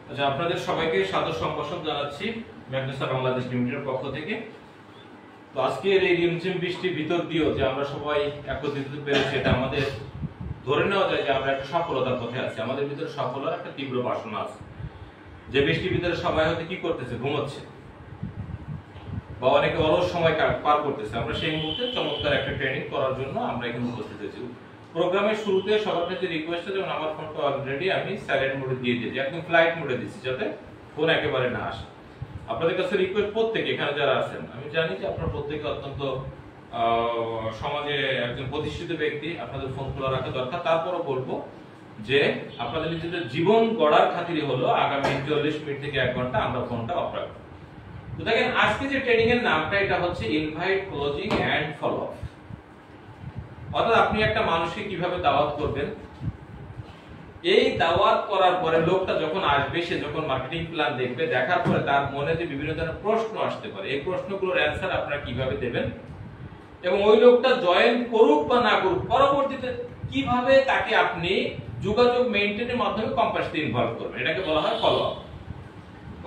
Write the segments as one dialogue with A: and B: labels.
A: আচ্ছা, আপনাদের সবাইকে সাদর সম্ভাষণ জানাচ্ছি ম্যাগনেসা বাংলাদেশ লিমিটেডের পক্ষ থেকে। তো আজকের এই রিমঝিম বৃষ্টির ভিতর দিয়েও যে আমরা সবাই একত্রিত হতে পেরেছি, এটা আমাদের ধরে নেওয়া যায় যে আমরা একটা সফলতার পথে আছি। আমাদের ভিতরে সফলতার একটা তীব্র বাসনা আছে। যে বৃষ্টির ভিতরে সবাই হয়তো কি করতেছে, ঘুমোচ্ছে বা অনেকে অলস সময় পার করতেছে, আমরা সেই মুহূর্তে চমৎকার একটা ট্রেনিং করার জন্য আমরা এখানে উপস্থিত হয়েছি। প্রোগ্রামের শুরুতে সবার কাছে রিকোয়েস্ট আছে, যেমন আমার ফোনটা অলরেডি আমি সাইলেন্ট মোডে দিয়ে দিয়েছি, একদম ফ্লাইট মোডে দিচ্ছি যাতে ফোন একেবারে না আসে। আপনাদের কাছে রিকোয়েস্ট, প্রত্যেকে এখানে যারা আছেন, আমি জানি যে আপনারা প্রত্যেকে অত্যন্ত সমাজে একজন প্রতিষ্ঠিত ব্যক্তি, আপনাদের ফোন খোলা রাখা দরকার। তারপরও বলবো যে আপনাদের নিজেদের জীবন গড়ার খাতিরে হলো আগামী 40 মিনিট থেকে 1 ঘন্টা আমরা ফোনটা অফ রাখবো। তো দেখেন, আজকে যে ট্রেনিং এর নামটা এটা হচ্ছে invite, closing and follow up. অর্থাৎ আপনি একটা মানুষকে কিভাবে দাওয়াত করবেন, এই দাওয়াত করার পরে লোকটা যখন আসবে, সে যখন মার্কেটিং প্ল্যান দেখবে, দেখার পরে তার মনে যে বিভিন্ন ধরনের প্রশ্ন আসতে পারে, এই প্রশ্নগুলোর অ্যানসার আপনারা কিভাবে দেবেন এবং ওই লোকটা জয়েন করুক বা না করুক, পরবর্তীতে কিভাবে তাকে আপনি যোগাযোগ মেইনটেনের মাধ্যমে কোম্পানিতে ইনভলভ করবেন, এটাকে বলা হয় ফলো আপ।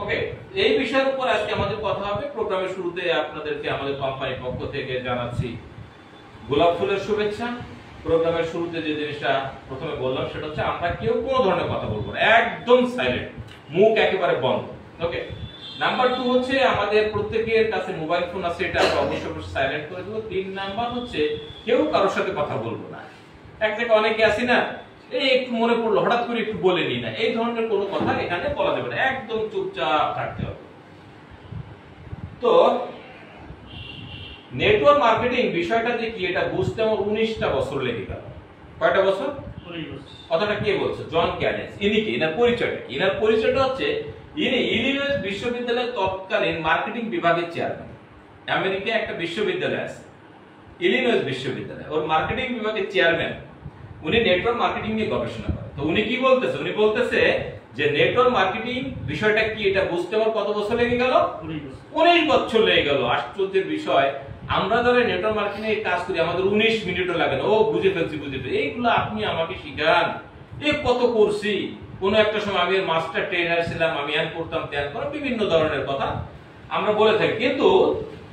A: ওকে, এই বিষয়ের উপর আজকে আমাদের কথা হবে। প্রোগ্রামের শুরুতে আপনাদেরকে আমাদের কোম্পানির পক্ষ থেকে জানাচ্ছি গোলাপ ফুলের শুভেচ্ছা। প্রোগ্রামের শুরুতে যে জিনিসটা প্রথমে বললাম সেটা হচ্ছে আমরা কেউ কোনো ধরনের কথা বলবো না, একদম সাইলেন্ট, মুখ একেবারে বন্ধ। ওকে, নাম্বার 2 হচ্ছে আমাদের প্রত্যেকের কাছে মোবাইল ফোন আছে, এটা অবশ্যই সাইলেন্ট করে দেবো। 3 নাম্বার হচ্ছে কেউ কারোর সাথে কথা বলবো না। এক থেকে অনেকে আসি না, এই একটু মনে পড়লো হঠাৎ করে একটু বলে নি না, এই ধরনের কোনো কথা এখানে বলা যাবে না, একদম চুপচাপ থাকতে হবে। তো নেটওয়ার্ক মার্কেটিং বিষয়টা যে কি, এটা বুঝতে আমার 19টা বছর লেগে গেল। কয়টা বছর? 19 বছর। কথাটা কে বলছে? জন ক্যানেস। ইনি কি? এনার পরিচয়টা কি? এনার পরিচয়টা হচ্ছে ইনি ইলিনয়েস বিশ্ববিদ্যালয়ের তৎকালীন মার্কেটিং বিভাগের চেয়ারম্যান। আমেরিকায় একটা বিশ্ববিদ্যালয় আছে, ইলিনয়েস বিশ্ববিদ্যালয়, ওর মার্কেটিং বিভাগের চেয়ারম্যান। উনি নেটওয়ার্ক মার্কেটিং নিয়ে গবেষণা করেন। তো উনি কি বলতেছে? উনি বলতেছে যে নেটওয়ার্ক মার্কেটিং বিষয়টা কি, এটা বুঝতে আমার কত বছর লেগে গেল? 19 বছর লেগে গেল। আশ্চর্যের বিষয়, আমরা যারা নেটওয়ার্ক মার্কেটিং এর কাজ করি আমাদের 19 মিনিটও লাগে না। ও বুঝে ফেলছি। এইগুলো আপনি আমাকে শিখান, এই কত করছি। কোন একটা সময় আমি মাস্টার ট্রেনার ছিলাম, আমি এন করতাম তেন করতাম, বিভিন্ন ধরনের কথা আমরা বলে থাকি। কিন্তু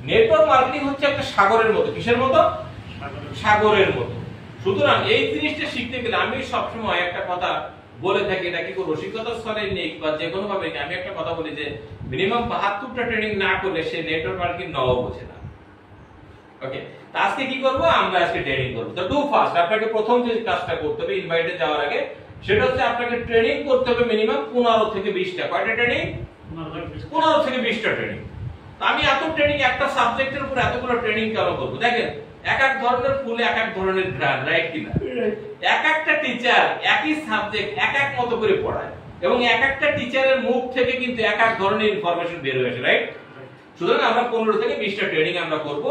A: নেটওয়ার্ক মার্কেটিং হচ্ছে একটা সাগরের মতো। কিসের মতো? সাগরের মতো। সুতরাং এই জিনিসটা শিখতে গেলে আমি সবসময় একটা কথা বলে থাকি, এটা কি রসিকতার ছলে নেই বা যে কোনো ভাবে আমি একটা কথা বলি যে মিনিমাম 72টা ট্রেনিং না করলে সে নেটওয়ার্ক মার্কেটিং নাও বোঝে না। ওকে, তো আজকে কি করব? আমরা আজকে ট্রেনিং করব। তো ডু ফাস্ট, আপনাকে প্রথম যে কাজটা করতে হবে ইনভাইটে যাওয়ার আগে, সেটা হচ্ছে আপনাকে ট্রেনিং করতে হবে মিনিমাম 15 থেকে 20টা। কয়টা ট্রেনিং? 15 থেকে 20টা ট্রেনিং। তো আমি এত ট্রেনিং, একটা সাবজেক্টের উপর এতগুলো ট্রেনিং কেন করব? দেখেন, এক এক ধরনের ফুলে এক এক ধরনের ঘ্রাণ, রাইট কিনা? এক একটা টিচার একই সাবজেক্ট এক এক মতো করে পড়ায় এবং এক একটা টিচারের মুখ থেকে কিন্তু এক এক ধরনের ইনফরমেশন বের হয়ে আসে, রাইট? সুতরাং আমরা 15 থেকে 20টা ট্রেনিং আমরা করব।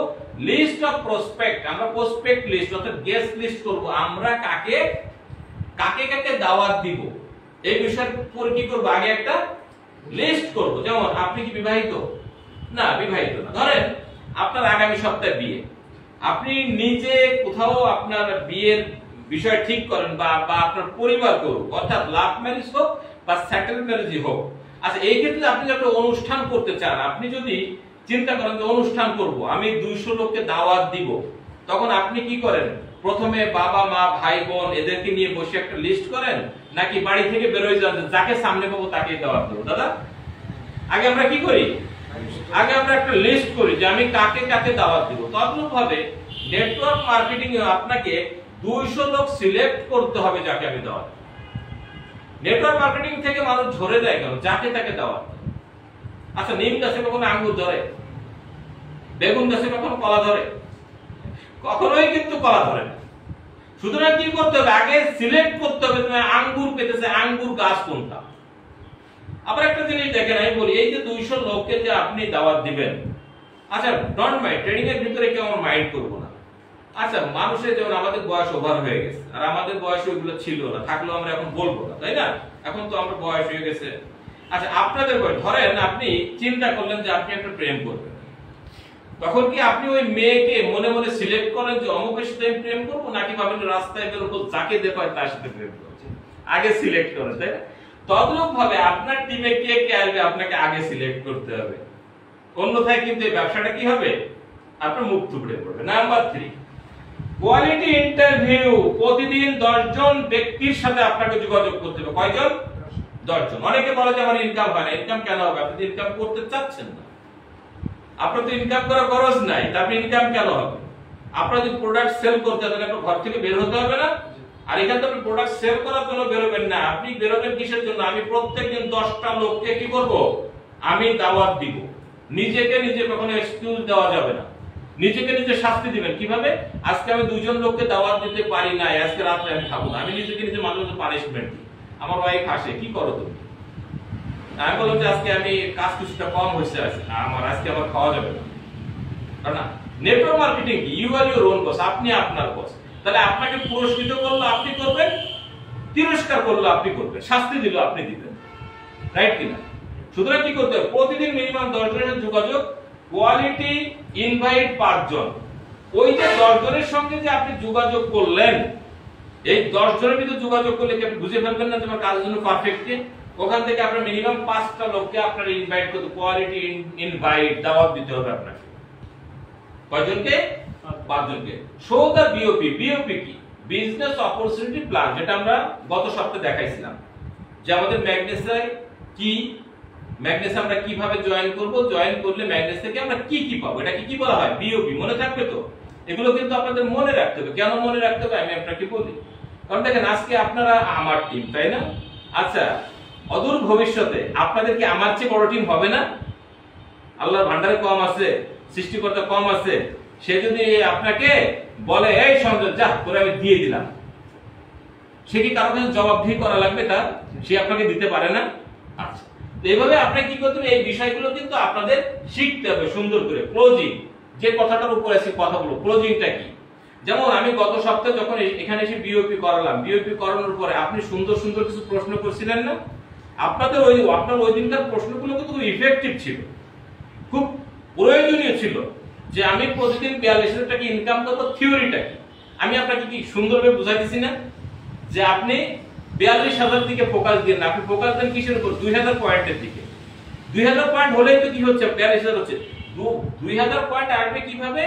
A: লিস্ট অফ প্রসপেক্ট, আমরা প্রসপেক্ট লিস্ট অর্থাৎ গেস্ট লিস্ট করব, আমরা কাকে কাকে কাকে দাওয়াত দিব এই বিষয়ের উপর কি করব, আগে একটা লিস্ট করব। যেমন আপনি কি বিবাহিত? না, বিবাহিত না। ধরেন আপনার আগামী সপ্তাহে বিয়ে, আপনি নিজে কোথাও আপনার বিয়ের বিষয় ঠিক করেন বা আপনার পরিবার করুক, অর্থাৎ লাভ ম্যারেজ হোক বা সেটেল ম্যারেজই হোক। আচ্ছা, এই ক্ষেত্রে আপনি যদি একটা অনুষ্ঠান করতে চান, আপনি যদি চিন্তা করেন যে অনুষ্ঠান করব, আমি 200 লোককে দাওয়াত দিব, তখন আপনি কি করেন? প্রথমে বাবা মা ভাই বোন এদেরকে নিয়ে বসে একটা লিস্ট করেন, নাকি বাড়ি থেকে বের হয়ে যান, যাকে সামনে পাবো তাকেই দাওয়াত দেবো? দাদা, আগে আমরা কি করি? আগে আমরা একটা লিস্ট করি যে আমি কাকে কাকে দাওয়াত দিব। তদ্রূপভাবে নেটওয়ার্ক মার্কেটিং এ আপনাকে 200 লোক সিলেক্ট করতে হবে যাকে আমি দাওয়াত দেব। নেটওয়ার্ক মার্কেটিং থেকে মানুষ ঝরে যায় কেন? যাকে তাকে দাওয়াত। আচ্ছা, নিম গাছে কখনো আঙ্গুর ধরে? বেগুন গাছে কখনো কলা ধরে? কখনোই কিন্তু কলা ধরে না। সুতরাং কি করতে হবে? আগে সিলেক্ট করতে হবে তুমি আঙ্গুর পেতেছে, আঙ্গুর গাছ কোনটা। আবার একটা জিনিস দেখেন, আমি বলি এই যে 200 লোককে যে আপনি দাওয়াত দিবেন, আচ্ছা ডন্ট মাইন্ড, ট্রেনিং এর ভিতরে কেউ আমরা মাইন্ড করব না। আচ্ছা, মানুষের যেমন আমাদের বয়স ওভার হয়ে গেছে, আর আমাদের বয়স ওইগুলো ছিল না, থাকলেও আমরা এখন বলবো না, তাই না? এখন তো আমরা বয়স হয়ে গেছে। আচ্ছা, আপনাদের বয়স, ধরেন আপনি চিন্তা করলেন যে আপনি একটা প্রেম করবেন, তখন কি আপনি ওই মেয়েকে মনে মনে সিলেক্ট করেন যে অমুকের সাথে আমি প্রেম করবো, নাকি ভাবেন রাস্তায় বের হবো যাকে দেখায় তার সাথে প্রেম করছি? আগে সিলেক্ট করেন, তাই না? তদ্রূপ ভাবে আপনার টিমে কে কে আসবে আপনাকে আগে সিলেক্ট করতে হবে, অন্যথায় কিন্তু এই ব্যবসাটা কি হবে, আপনার মুখ থুবড়ে পড়বে। Number 3, quality interview. প্রতিদিন 10 জন ব্যক্তির সাথে আপনাকে যোগাযোগ করতে হবে। কয়জন? 10 জন। অনেকে বলে যে আমার ইনকাম হয় না। ইনকাম কেন হবে? আপনি ইনকাম করতে চাচ্ছেন না, আপনার তো ইনকাম করার খরচ নাই, তারপরে ইনকাম কেন হবে? আপনার যদি প্রোডাক্ট সেল করতে হয় তাহলে আপনার ঘর থেকে বের হতে হবে না? আর এখানে তো আপনি প্রোডাক্ট সেল করার জন্য বেরোবেন না, আপনি বেরোবেন কিসের জন্য? আমি প্রত্যেকদিন 10টা লোককে কি করব, আমি দাওয়াত দিব। নিজেকে নিজে কখনো এক্সকিউজ দেওয়া যাবে না, নিজেকে নিজে শাস্তি দিবেন। কিভাবে? আজকে আমি 2 জন লোককে দাওয়াত দিতে পারি না, আজকে রাতে আমি খাবো না, আমি নিজেকে নিজে মাঝে মাঝে পানিশমেন্ট দিই। আমার ওয়াইফ হাসে, কি করো তুমি? আমি বললাম যে আজকে আমি কাজ কিছুটা কম হয়েছে, আজকে আমার খাওয়া যাবে না। কারণ নেটওয়ার্ক মার্কেটিং কি, you are your own boss, আপনি আপনার বস। তাহলে আপনাকে পুরস্কৃত করলো আপনি করবেন, তিরস্কার করলো আপনি করবেন, শাস্তি দিল আপনি দিবেন, রাইট কিনা? সুতরাং কি করতে হবে? প্রতিদিন মিনিমাম 10 জনের যোগাযোগ, কোয়ালিটি ইনভাইট 5 জন। ওই যে 10 জনের সঙ্গে যে আপনি যোগাযোগ করলেন, এই 10 জনের ভিতরে যোগাযোগ করলে কি আপনি বুঝে ফেলবেন না যে আমার কাজের জন্য পারফেক্ট কে? ওখান থেকে আপনার মিনিমাম 5টা লোককে আপনার ইনভাইট করতে, কোয়ালিটি ইনভাইট দাওয়াত দিতে হবে আপনাকে। কয়জনকে? 5 জনকে। Show the BOP. বিওপি কি? বিজনেস অপরচুনিটি প্ল্যান, যেটা আমরা গত সপ্তাহে দেখাইছিলাম যে আমাদের ম্যাগনেসে কি, ম্যাগনেসে আমরা কিভাবে জয়েন করব, জয়েন করলে ম্যাগনেস থেকে আমরা কি কি পাবো, এটা কি বলা হয়? বিওপি। মনে থাকবে তো? এগুলো কিন্তু আপনাদের মনে রাখতে হবে। কেন মনে রাখতে হবে আমি আপনাকে বলি। কারণ দেখেন আজকে আপনারা আমার টিম, তাই না? আচ্ছা, অদূর ভবিষ্যতে আপনাদের কি আমার চেয়ে বড় টিম হবে না? আল্লাহর ভান্ডারে কম আছে, সৃষ্টিকর্তা কম আছে, সে যদি আপনাকে বলে এই সঞ্জয় যা তোরে আমি দিয়ে দিলাম, সে কি কারো কাছে জবাবদিহি করা লাগবে তার? সে আপনাকে দিতে পারে না? আচ্ছা, তো এইভাবে আপনি কি করতে হবে, এই বিষয়গুলো কিন্তু আপনাদের শিখতে হবে সুন্দর করে। ক্লোজিং, যে কথাটার উপরে আছে কথাগুলো, ক্লোজিংটা কি? যেমন আমি গত সপ্তাহে যখন এখানে এসে বিওপি করালাম, বিওপি করানোর পরে আপনি সুন্দর সুন্দর কিছু প্রশ্ন করছিলেন না? আপনাদের আপনার ওই দিনকার প্রশ্নগুলো কিন্তু খুব ইফেক্টিভ ছিল, খুব প্রয়োজনীয় ছিল। যে আমি প্রতিদিন 42,000 টাকা ইনকাম করব, থিওরিটা কি আমি আপনাকে কি সুন্দরভাবে বুঝাই দিছি না? যে আপনি 42,000 দিকে ফোকাস দিন না, আপনি ফোকাস দেন কিসের উপর? 2,000 পয়েন্টের দিকে। 2,000 পয়েন্ট হলেই তো কি হচ্ছে, 42,000 হচ্ছে। 2,000 পয়েন্ট আসবে কিভাবে?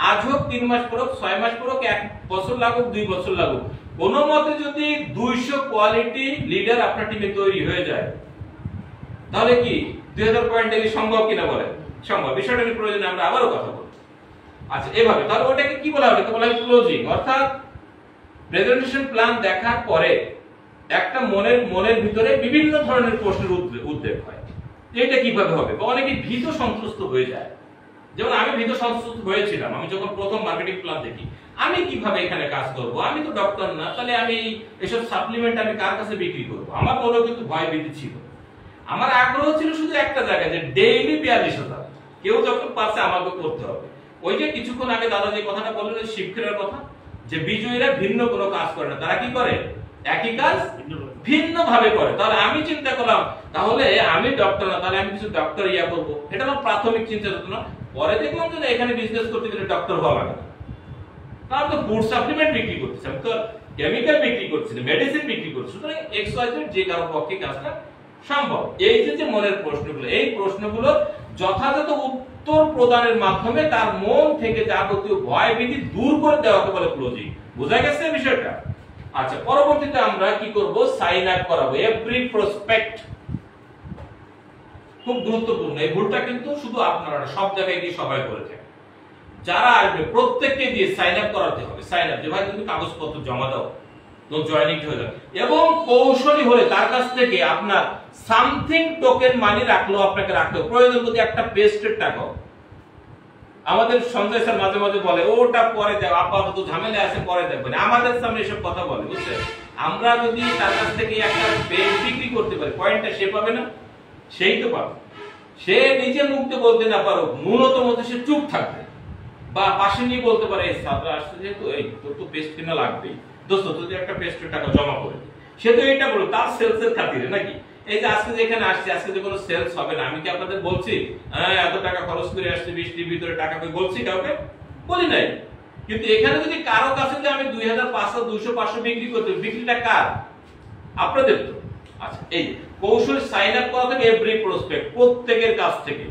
A: আজ হোক 3 মাস পর, 6 মাস পর, 1 বছর লাগুক, 2 বছর লাগুক, কোন মতে যদি 200 কোয়ালিটি লিডার আপনার টিমে তৈরি হয়ে যায়, তাহলে কি 2,000 পয়েন্ট ডেলি সম্ভব কিনা বলেন? সম্ভব। বিষয়টা নিয়ে প্রয়োজনে আমরা আবারও কথা বলবো। আচ্ছা, এভাবে তাহলে ওটাকে কি বলা হবে? বলা হয় ক্লোজিং। অর্থাৎ প্রেজেন্টেশন প্ল্যান দেখার পরে একটা মনের ভিতরে বিভিন্ন ধরনের প্রশ্নের উদ্বেগ হয়, এটা কিভাবে হবে, বা অনেকে ভীত সন্ত্রস্ত হয়ে যায়। যেমন আমি ভীত সন্ত্রস্ত হয়েছিলাম, আমি যখন প্রথম মার্কেটিং প্ল্যান দেখি, আমি কিভাবে এখানে কাজ করব, আমি তো ডক্টর না, তাহলে আমি এসব সাপ্লিমেন্ট আমি কার কাছে বিক্রি করব? আমার মনেও কিন্তু ভয় ভীতি ছিল। আমার আগ্রহ ছিল শুধু একটা জায়গায়, যে ডেইলি 42,000 কেউ যখন পারছে আমাকে করতে হবে। ওই যে কিছুক্ষণ আগে দাদা যে কথাটা বললেন শিক্ষকের কথা, যে বিজয়ীরা ভিন্ন কোনো কাজ করে না, তারা কি করে? একই কাজ ভিন্ন ভাবে করে। তাহলে আমি চিন্তা করলাম, তাহলে আমি ডক্টর না, তাহলে আমি কিছু ডক্টর করবো। এটা আমার প্রাথমিক চিন্তা চেতনা। পরে দেখলাম যে এখানে বিজনেস করতে গেলে ডক্টর হওয়া লাগে না, কারণ তো ফুড সাপ্লিমেন্ট বিক্রি করতেছি, আমি তো কেমিক্যাল বিক্রি করছি না, মেডিসিন বিক্রি করছি। সুতরাং XYZ যে কারো পক্ষে কাজটা সম্ভব। এই যে মনের প্রশ্নগুলো, এই প্রশ্নগুলো যথাযথ উত্তর প্রদানের মাধ্যমে তার মন থেকে যাবতীয় ভয় ভীতি দূর করে দেওয়াকে বলে ক্লোজিং। বোঝা গেছে বিষয়টা? আচ্ছা, পরবর্তীতে আমরা কি করব? সাইন আপ করাবো। এভরি প্রসপেক্ট খুব গুরুত্বপূর্ণ। এই ভুলটা কিন্তু শুধু আপনারা না, সব জায়গায় গিয়ে সবাই করে থাকে। যারা আসবে প্রত্যেককে দিয়ে সাইন আপ করাতে হবে। সাইন আপ, যে ভাই তুমি কাগজপত্র জমা দাও, তো জয়েনিং হয়ে যাবে। এবং কৌশলী হলে তার কাছ থেকে আপনার সামথিং টোকেন মানি রাখলো, আপনাকে রাখলো, প্রয়োজন যদি একটা পেস্টের টাকাও। আমাদের সঞ্জয় স্যার মাঝে মাঝে বলে ওটা পরে দেব, আপাতত ঝামেলা আছে পরে দেখবেন। আমাদের সামনে এসব কথা বলে, বুঝছেন? আমরা যদি তার কাছ থেকে একটা পেস্ট বিক্রি করতে পারি, পয়েন্টটা সে পাবে না? সেই তো পাবে। সে নিজে মুখে বলতে না পারুক, ন্যূনতম সে চুপ থাকবে, বা পাশে নিয়ে বলতে পারে এই ছাত্র আসছে যেহেতু, এই তোর তো পেস্ট কিনা লাগবেই, দোস্ত তুই একটা পেস্টের টাকা জমা করে দে। সে তো এটা বলো তার সেলসের খাতিরে, নাকি? এই যে আজকে যেখানে আসছে, আজকে যে কোনো সেলস হবে না, আমি কি আপনাদের বলছি এত টাকা খরচ করে আসছে, বৃষ্টির ভিতরে টাকা কই বলছি? কাউকে বলি নাই। কিন্তু এখানে যদি কারো কাছে যে আমি 2,000, 500, 200, 500 বিক্রি করতে, বিক্রিটা কার? আপনাদের তো। আচ্ছা, এই কৌশল সাইন আপ করা থেকে এভরি প্রসপেক্ট, প্রত্যেকের কাছ থেকে,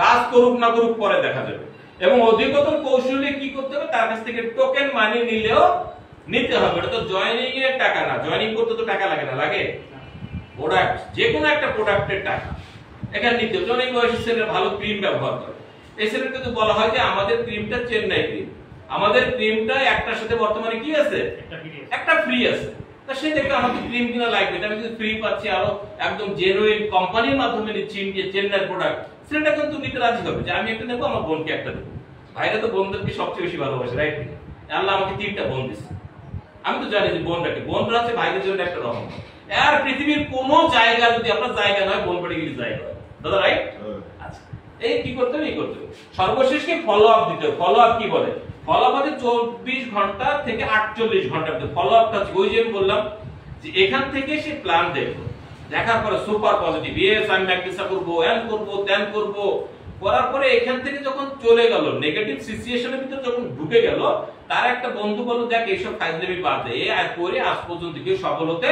A: কাজ করুক না করুক পরে দেখা যাবে। এবং অধিকতর কৌশলে কি করতে হবে, তার কাছ থেকে টোকেন মানি নিলেও নিতে হবে। এটা তো জয়েনিং এর টাকা না, জয়েনিং করতে তো টাকা লাগে না, লাগে প্রোডাক্ট, যে কোনো একটা প্রোডাক্টের টাকা এখানে নিতে হবে। অনেক বয়সী ছেলেরা ভালো ক্রিম ব্যবহার করে, এই ছেলেকে তো বলা হয় যে আমাদের ক্রিমটা চেন্নাই ক্রিম, আমাদের ক্রিমটা একটার সাথে বর্তমানে কি আছে, একটা ফ্রি আছে। তা সে দেখে আমাকে ক্রিম কিনা লাগবে, আমি যদি ফ্রি পাচ্ছি, আরো একদম জেনুইন কোম্পানির মাধ্যমে নিচ্ছি, চেন্নাই প্রোডাক্ট, সেটা কিন্তু নিতে রাজি হবে যে আমি একটা নেবো, আমার বোনকে একটা দেবো। ভাইরা তো বোনদেরকে সবচেয়ে বেশি ভালোবাসে, রাইট? আল্লাহ আমাকে 3টা বোন দিচ্ছে, আমি তো জানি যে বোনটাকে, বোনরা হচ্ছে ভাইদের জন্য একটা রহমত। আর পৃথিবীর কোন জায়গা যদি আপনার জায়গা নয়, বোন বাড়ি গেলে জায়গা হয়, দাদা, রাইট? আচ্ছা, এই কি করতে হবে, এই করতে হবে। সর্বশেষ কি ফলো আপ দিতে হবে। ফলো আপ কি বলে, ফলো আপ মানে 24 ঘন্টা থেকে 48 ঘন্টার মধ্যে ফলো আপটা আছে। ওই যে আমি বললাম যে এখান থেকে সে প্ল্যান দেখো, দেখার পরে সুপার পজিটিভ, ইয়েস আমি ম্যাকডিসা করবো, এন করবো, তেন করবো, করার পরে এখান থেকে যখন চলে গেল, নেগেটিভ সিচুয়েশনের ভিতরে যখন ঢুকে গেল, তার একটা বন্ধু বলল, দেখ এইসব ফাইজলামি বাদ দে, আর করে আজ পর্যন্ত কেউ সফল হতে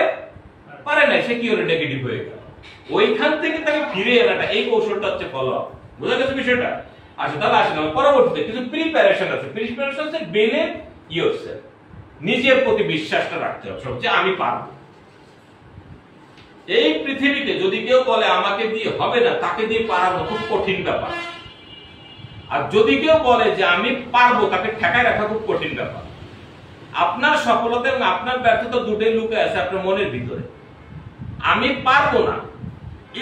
A: পারে না, সে কি হলো, নেগেটিভ হয়ে গেল। ওইখান থেকে তাকে ফিরে এলাটা, এই কৌশলটা হচ্ছে ফলো আপ। বুঝা গেছে বিষয়টা? আচ্ছা, তাহলে আসেন পরবর্তীতে কিছু প্রিপারেশন আছে। প্রিপারেশন হচ্ছে বিলিভ ইয়োরসেলফ, নিজের প্রতি বিশ্বাসটা রাখতে হবে সবচেয়ে, আমি পারবো। এই পৃথিবীতে যদি কেউ বলে আমাকে দিয়ে হবে না, তাকে দিয়ে পারানো খুব কঠিন ব্যাপার। আর যদি কেউ বলে যে আমি পারবো, তাকে ঠেকায় রাখা খুব কঠিন ব্যাপার। আপনার সফলতা এবং আপনার ব্যর্থতা দুটোই লুকিয়ে আছে আপনার মনের ভিতরে। আমি পারবো না,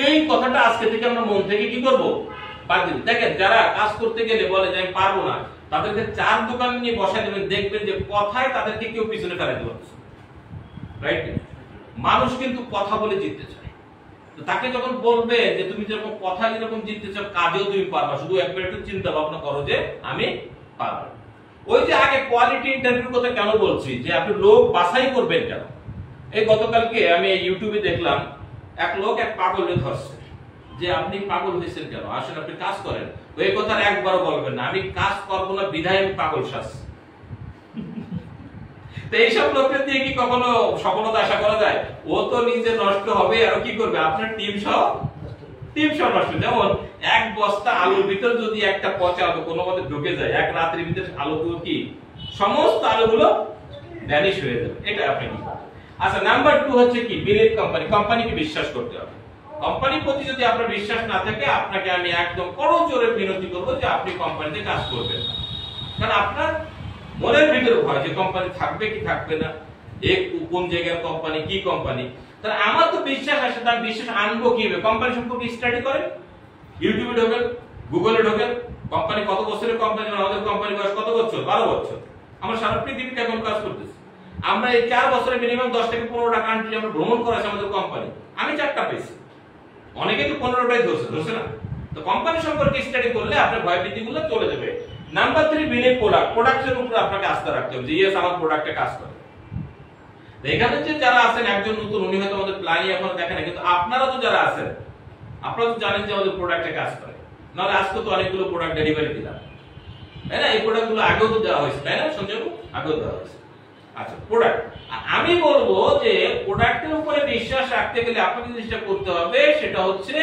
A: এই কথাটা আজকে থেকে আমরা মন থেকে কি করব, বাদ দিন। দেখেন, যারা কাজ করতে গেলে বলে যে আমি পারবো না, তাদেরকে 4 দোকান নিয়ে বসাই দেবেন, দেখবেন যে কথায় তাদেরকে কেউ পিছনে ফেলাতে পারছে, রাইট? মানুষ কিন্তু কথা বলে জিততে চায়। তো তাকে যখন বলবে যে তুমি যেরকম কথা যেরকম জিততে চাও, কাজেও তুমি পারবা, শুধু একবার একটু চিন্তা ভাবনা করো যে আমি পারবো। ওই যে আগে কোয়ালিটি ইন্টারভিউর কথা কেন বলছি, যে আপনি লোক বাছাই করবেন কেন। এই গতকালকে আমি ইউটিউবে দেখলাম, এক লোক এক পাগলকে ধরছে যে আপনি পাগল হয়েছেন কেন, আসলে আপনি কাজ করেন। ওই কথা একবারও বলবেন না, আমি কাজ করবো না বিধায় আমি পাগল সাজছি। তো এইসব লোকদের দিয়ে কি কখনো সফলতা আশা করা যায়? ও তো নিজে নষ্ট হবে, আর কি করবে, আপনার টিম সহ নষ্ট। যেমন এক বস্তা আলুর ভিতর যদি একটা পচা আলু কোনো মতে ঢুকে যায়, এক রাত্রির ভিতরে আলুগুলো কি সমস্ত আলুগুলো ভ্যানিশ হয়ে যাবে। এটা আপনি কি। আচ্ছা, নাম্বার 2 হচ্ছে কি, বিলিভ কোম্পানি, কোম্পানিকে বিশ্বাস করতে হবে। কোম্পানির প্রতি যদি আপনার বিশ্বাস না থাকে, আপনাকে আমি একদম করজোরে বিনতি করবো যে আপনি কোম্পানিতে কাজ করবেন না। কারণ আপনার মনের ভিতরে ভয় যে কোম্পানি থাকবে কি থাকবে না, কোন জায়গার কোম্পানি, কি কোম্পানি। তাহলে আমার তো বিশ্বাস আসে, তার বিশ্বাস আনবো কিভাবে? কোম্পানি সম্পর্কে স্টাডি করেন, ইউটিউবে ঢোকেন, গুগলে ঢোকেন, কোম্পানি কত বছরের কোম্পানি, আমাদের কোম্পানি বয়স কত বছর, 12 বছর। আমরা সারা পৃথিবীতে এখন কাজ করতেছি। আমরা এই 4 বছরে মিনিমাম 10 থেকে 15টা কান্ট্রি আমরা ভ্রমণ করেছি আমাদের কোম্পানি। আমি 4টা পেয়েছি, অনেকে তো 15টাই ধরছে না। তো কোম্পানি সম্পর্কে স্টাডি করলে আপনার ভয়ভীতিগুলো চলে যাবে। নাম্বার 3, বিলিভ প্রোডাক্ট, প্রোডাক্টের উপর আপনাকে আস্থা রাখতে হবে যে ইয়েস আমার প্রোডাক্টে কাজ করে। এখানে যে যারা আছেন, একজন নতুন, উনি হয়তো আমাদের প্ল্যানই এখনো দেখেন, কিন্তু আপনারা তো যারা আছেন, আপনারা তো জানেন যে আমাদের প্রোডাক্টে কাজ করে। নাহলে আজকে তো অনেকগুলো প্রোডাক্ট ডেলিভারি দিলাম, তাই না? এই প্রোডাক্টগুলো আগেও তো দেওয়া হয়েছে, তাই না সঞ্জয়? আগেও দেওয়া হয়েছে। আচ্ছা, প্রোডাক্ট, আমি বলবো যে প্রোডাক্টের উপরে বিশ্বাস রাখতে গেলে আপনাকে যেটা করতে হবে সেটা হচ্ছে